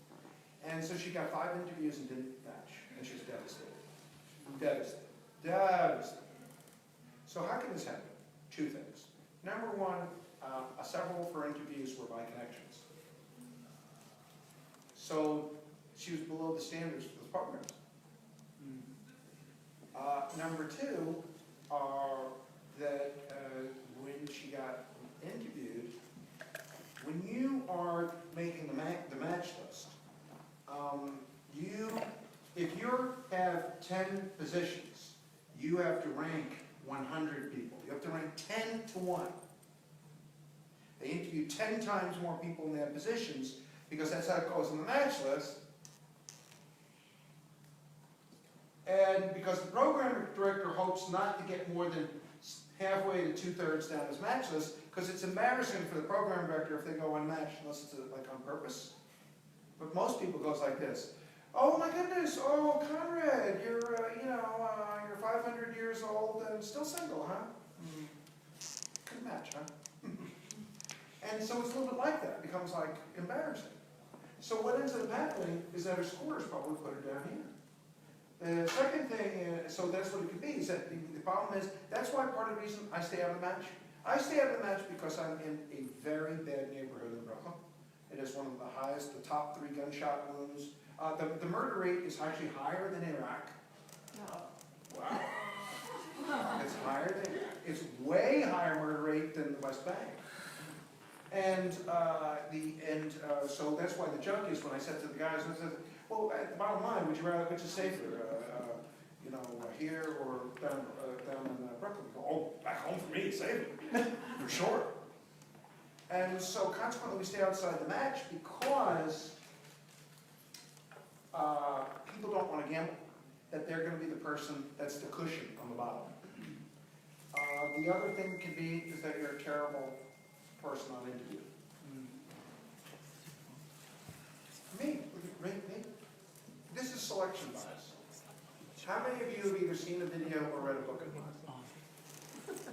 And so she got 5 interviews and didn't match, and she was devastated. Devastated. So how can this happen? 2 things. Number one, several of her interviews were by connections. So she was below the standards for the programs. Number 2 are that when she got interviewed, when you are making the match list, you you have 10 positions, you have to rank 100 people. You have to rank 10 to 1. They interview 10 times more people in their positions because that's how it goes in the match list. And because the program director hopes not to get more than halfway to 2/3 down his match list, because it's embarrassing for the program director if they go unmatched, unless it's like on purpose. But most people goes like this. Oh my goodness, oh Conrad, you're, you're 500 years old and still single, huh? Good match, huh? And so it's a little bit like that. It becomes like embarrassing. So what ends up happening is that her scores probably put her down here. The second thing, so that's what it could be, is that the problem is, that's why part of the reason I stay out of the match. I stay out of the match because I'm in a very bad neighborhood in Brooklyn. It is one of the highest, the top 3 gunshot wounds. The murder rate is actually higher than Iraq. Wow. It's higher than, it's way higher murder rate than the West Bank. And so that's why the joke is when I said to the guys, I said, well, at the bottom line, which is safer, here or down in Brooklyn? Oh, back home for me, it's safer, for sure. And so consequently, we stay outside the match because people don't want to gamble that they're going to be the person that's the cushion on the bottom. The other thing that can be is that you're a terrible person on interview. Me. This is selection bias. How many of you have either seen a video or read a book of mine?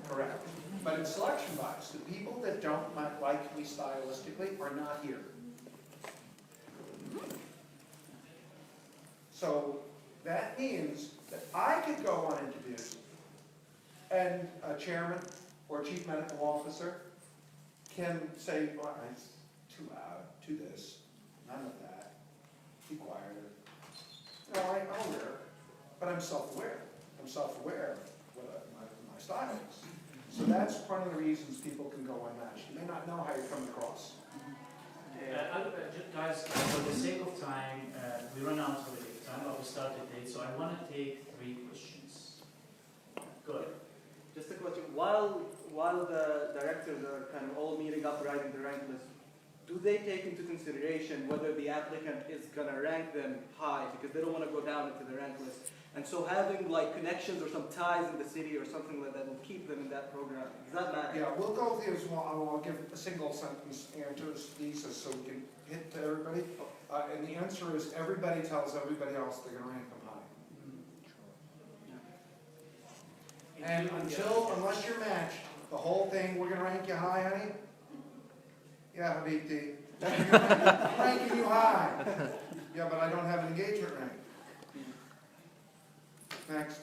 Correct. But in selection bias, the people that don't like me stylistically are not here. So that means that I could go on interviews and a chairman or chief medical officer can say, well, it's too loud, too this, none of that, be quieter. No, I'm aware, but I'm self-aware. I'm self-aware of what my style is. So that's one of the reasons people can go unmatched. You may not know how you're coming across. Guys, for the sake of time, we run out of time, but we started late, so I want to take 3 questions. Go ahead. Just a question. While the directors are kind of all meeting up writing the rank list, do they take into consideration whether the applicant is going to rank them high because they don't want to go down into the rank list? And so having like connections or some ties in the city or something like that will keep them in that program. Does that matter? Yeah, we'll go through as well. I'll give a single sentence answers these so we can hit to everybody. And the answer is everybody tells everybody else they're going to rank them high. And unless you're matched, the whole thing, we're going to rank you high, honey? Yeah, Habibti. I'm ranking you high. Yeah, but I don't have an engagement rank. Next.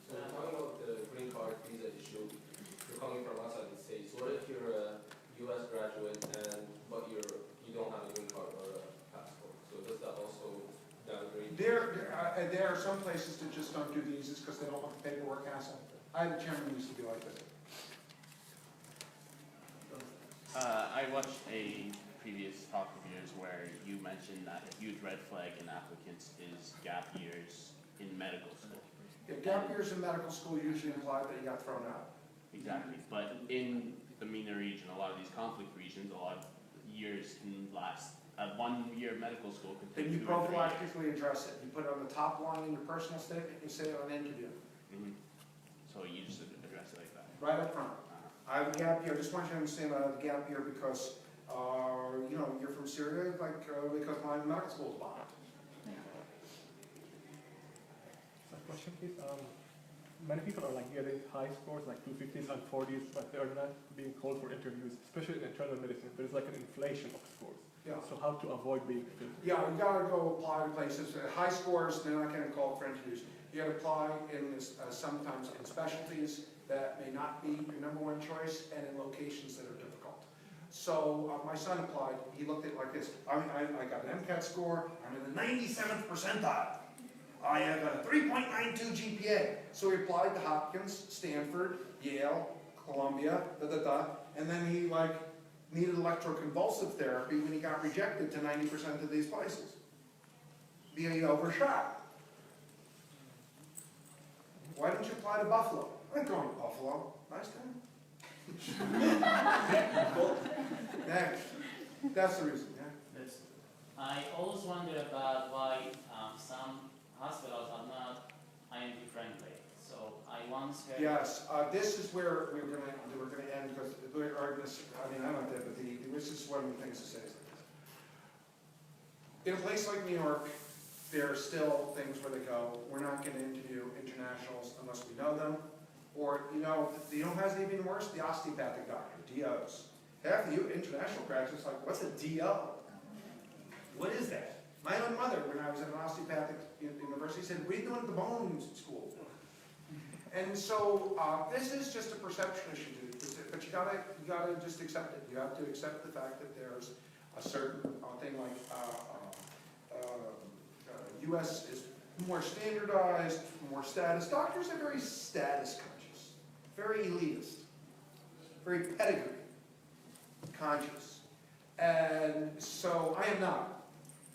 So talking about the green card visa issue, you're coming from outside the States. What if you're a U.S. graduate but you don't have a green card or a passport? So does that also downgrade? There are some places that just don't do visas because they don't want the paperwork hassle. I had a chairman who used to be like this. I watched a previous talk of yours where you mentioned that a huge red flag in applicants is gap years in medical school. Yeah, gap years in medical school usually imply that you got thrown out. Exactly, but in the MENA region, a lot of these conflict regions, a lot of years can last. 1 year of medical school can take 2 Then you or 3 years. prophylactically address it. You put it on the top line in your personal statement, you say it on interview. So you just address it like that. Right up front. I have a gap year. I just want you to understand I have a gap year because, you're from Syria, because my medical school is bombed. Question please. Many people are getting high scores, like 250s and 40s, but they are not being called for interviews, especially in internal medicine. There's an inflation of scores. Yeah. So how to avoid being filtered? Yeah, you gotta go apply to places. High scores, they're not getting called for interviews. You gotta apply in sometimes in specialties that may not be your #1 choice and in locations that are difficult. So my son applied. He looked at it like this. I got an MCAT score. I'm in the 97th percentile. I have a 3.92 GPA. So he applied to Hopkins, Stanford, Yale, Columbia, and then he needed electroconvulsive therapy when he got rejected to 90% of these places. He overshot. Why didn't you apply to Buffalo? I'm going to Buffalo. Nice town. Next. That's the reason, yeah? I always wonder about why some hospitals are not IMG friendly. So I once heard... Yes, this is where we're going to end, because we're arguing, I mean, I'm not there, but this is one of the things to say. In a place like New York, there are still things where they go, we're not going to interview internationals unless we know them. Or, you know who has it even worse? The osteopathic doctor, DOs. Half of you international graduates like, what's a DO? What is that? My own mother, when I was at an osteopathic university, said, what are you doing at the bone school? And so this is just a perception issue, but you gotta just accept it. You have to accept the fact that there's a certain thing like U.S. is more standardized, more status. Doctors are very status conscious, very elitist, very pedigree conscious. And so I am not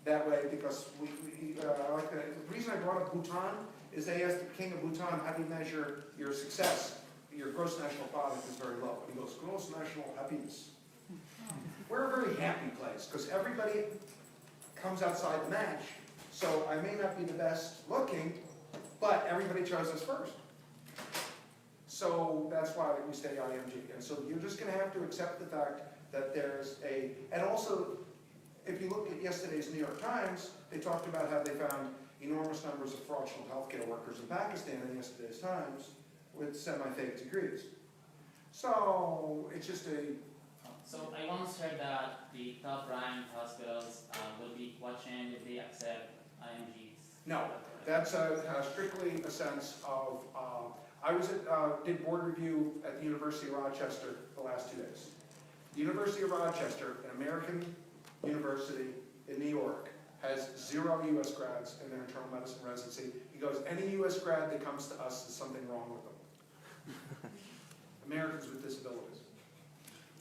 that way, because like the reason I brought up Bhutan is they asked the king of Bhutan, how do you measure your success? Your gross national product is very low. And he goes, gross national happiness. We're a very happy place, because everybody comes outside the match. So I may not be the best looking, but everybody chose us first. So that's why we stay IMG. And so you're just going to have to accept the fact that there's and also, if you look at yesterday's New York Times, they talked about how they found enormous numbers of fraudulent healthcare workers in Pakistan in yesterday's Times with semi-fake degrees. So it's just So I once heard that the top-ranked hospitals will be watching if they accept IMGs. No, that's strictly a sense of, I did board review at the University of Rochester the last 2 days. The University of Rochester, an American university in New York, has 0 U.S. grads in their internal medicine residency. He goes, any U.S. grad that comes to us, there's something wrong with them. Americans with disabilities.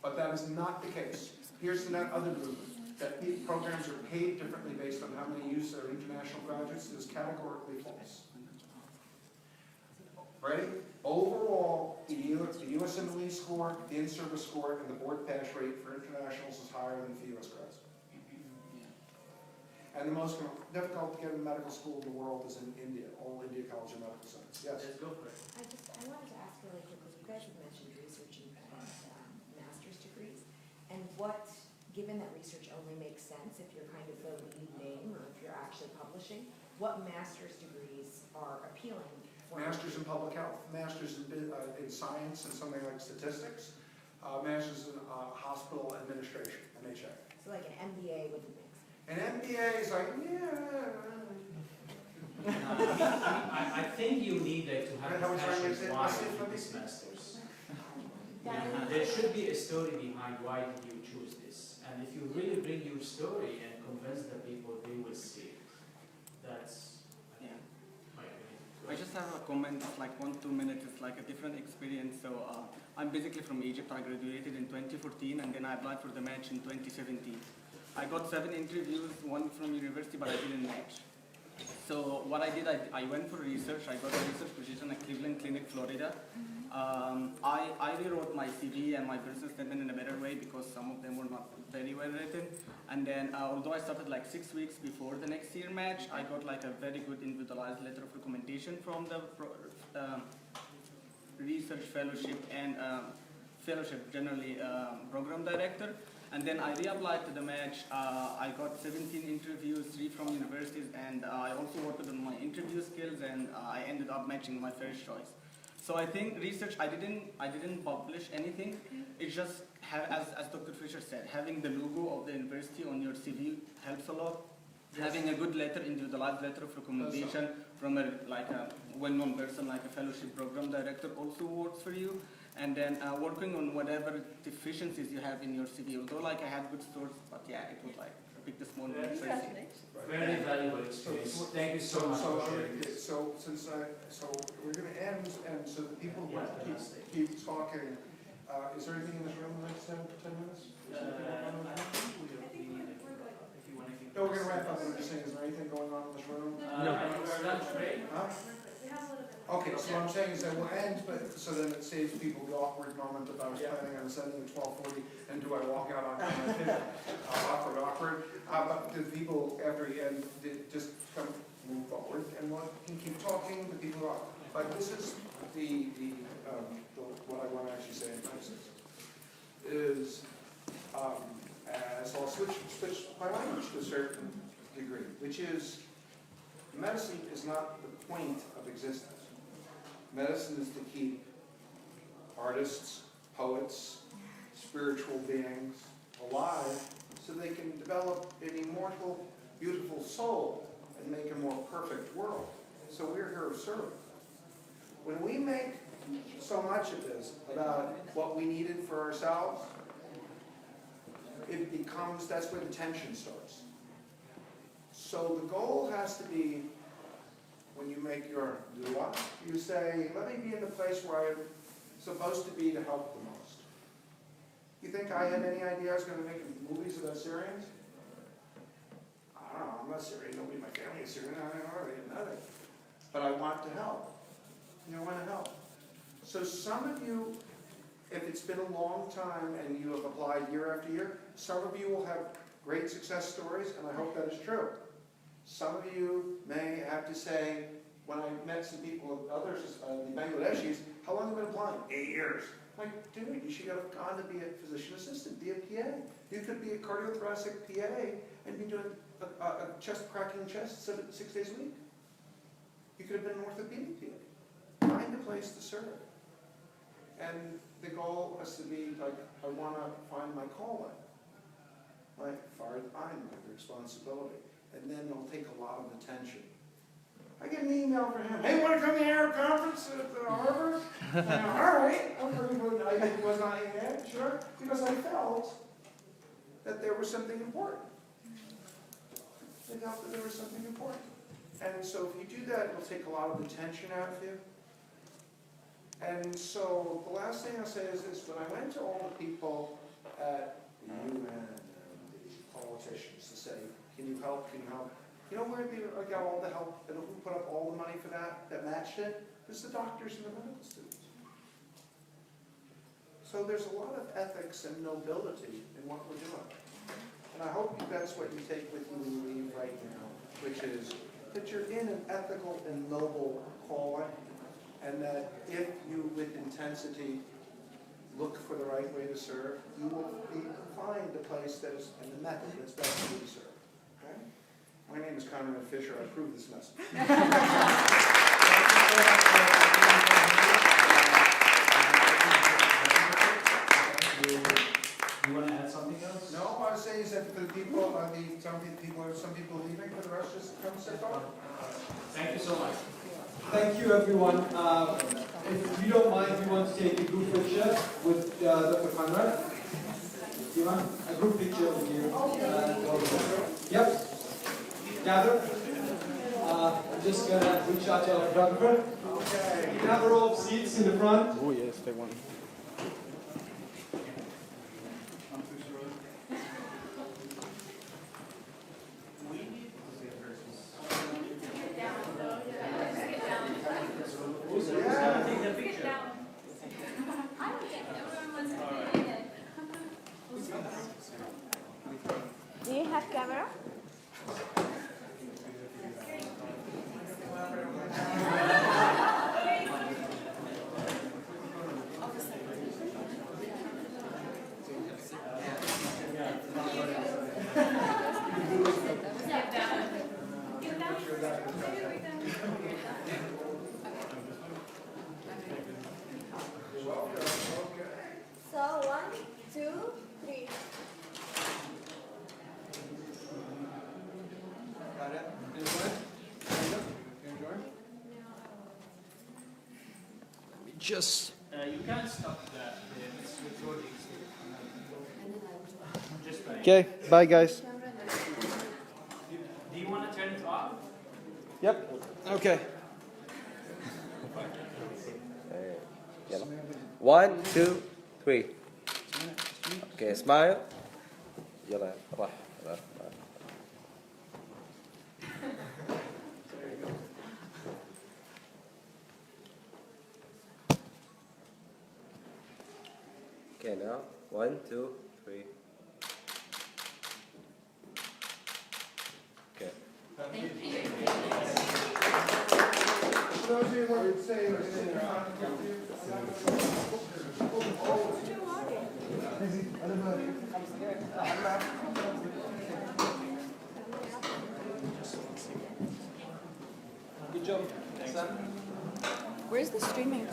But that is not the case. Here's the other movement, that programs are paid differently based on how many use are international graduates. It is categorically false. Ready? Overall, the USMLE score, the in-service score, and the board pass rate for internationals is higher than for U.S. grads. And the most difficult to get in medical school in the world is in India, All India College of Medical Science. Yes? Let's go for it. I wanted to ask really quickly, you guys have mentioned research and master's degrees, and what, given that research only makes sense if you're kind of the lead name or if you're actually publishing, what master's degrees are appealing for? Masters in public health, masters in science and something like statistics, masters in hospital administration, MHA. So like an MBA with a mix. An MBA is like, yeah. I think you need to have a passion why you do this masters. There should be a story behind why did you choose this. And if you really bring your story and convince the people, they will see it. That's my opinion. I just have a comment, it's like 1-2 minutes, it's like a different experience. So I'm basically from Egypt. I graduated in 2014 and then I applied for the match in 2017. I got 7 interviews, 1 from university, but I didn't match. So what I did, I went for research. I got a research position at Cleveland Clinic, Florida. I rewrote my CV and my personal statement in a better way because some of them were not very well written. And then although I started like 6 weeks before the next year match, I got like a very good individualized letter of recommendation from the research fellowship and fellowship generally program director. And then I reapplied to the match. I got 17 interviews, 3 from universities, and I also worked on my interview skills, and I ended up matching my first choice. So I think research, I didn't publish anything. It's just, as Dr. Fischer said, having the logo of the university on your CV helps a lot. Yes. Having a good letter, individualized letter of recommendation from a well-known person like a fellowship program director also works for you. And then working on whatever deficiencies you have in your CV. Although I had good scores, but yeah, it was like a big this morning. Very valuable experience. Thank you so much. So we're going to end, and so the people who keep talking. Is there anything in this room in the next 10 minutes? No, we're going to wrap up. I'm just saying, is there anything going on in this room? No. Huh? We have a little bit Okay, so what I'm saying is that we'll end, but, so then it saves people the awkward moment of I was planning on sending at 12:40, and do I walk out on Conrad Fischer? Awkward. But the people, after he ends, just come move forward, and we can keep talking, the people who are, like, this is what I want to actually say in places, is, so I'll switch my language to a certain degree, which is, medicine is not the point of existence. Medicine is to keep artists, poets, spiritual beings alive so they can develop an immortal, beautiful soul and make a more perfect world. So we're here to serve. When we make so much of this about what we needed for ourselves, it becomes, that's where the tension starts. So the goal has to be, when you make your dua, you say, let me be in the place where I'm supposed to be to help the most. You think I had any idea I was going to make movies about Syrians? I don't know, I'm not Syrian, nobody in my family is Syrian, I don't know nothing. But I want to help. I want to help. So some of you, if it's been a long time and you have applied year after year, some of you will have great success stories, and I hope that is true. Some of you may have to say, when I met some people, others, the Bangladeshis, how long have you been applying? 8 years. I'm like, dude, you should have gone to be a physician assistant, be a PA. You could be a cardiothoracic PA and be doing a chest cracking chest 6 days a week. You could have been an orthopedic PA. Find a place to serve. And the goal has to be, like, I want to find my calling. Like, fard ein, my responsibility. And then it'll take a lot of attention. I get an email from him. Hey, want to come to the Arab conference at Harvard? All right. I was not even there, sure. Because I felt that there was something important. I felt that there was something important. And so if you do that, it'll take a lot of the tension out of you. And so the last thing I'll say is this. When I went to all the people at the UN and the politicians to say, can you help, can you help? You know where I got all the help, and who put up all the money for that matched it? It was the doctors and the medical students. So there's a lot of ethics and nobility in what we're doing. And I hope that's what you take with you when you leave right now, which is that you're in an ethical and noble calling, and that if you, with intensity, look for the right way to serve, you will find the place that is, and the method that's best for you to serve. Okay? My name is Conrad Fischer. I approve this message. You want to add something else? No, what I was saying is that for the people, some people leaving, for the rest just come sit down. Thank you so much. Thank you, everyone. If you don't mind, we want to take a group picture with Dr. Conrad. Do you want a group picture with you? Yep. Gather. I'm just going to reach out to our photographer. Okay. You can have a row of seats in the front. Oh, yes, they want. Do you have camera? So 1, 2, 3. Got it? Just. You can stop that. It's recording. Just like. Okay, bye guys. Do you want to turn it off? Yep. Okay. 1 2 3 Okay, smile. يلا راح Okay, now 1, 2, 3. Okay. Those of you who would say Good job. Where's the streaming?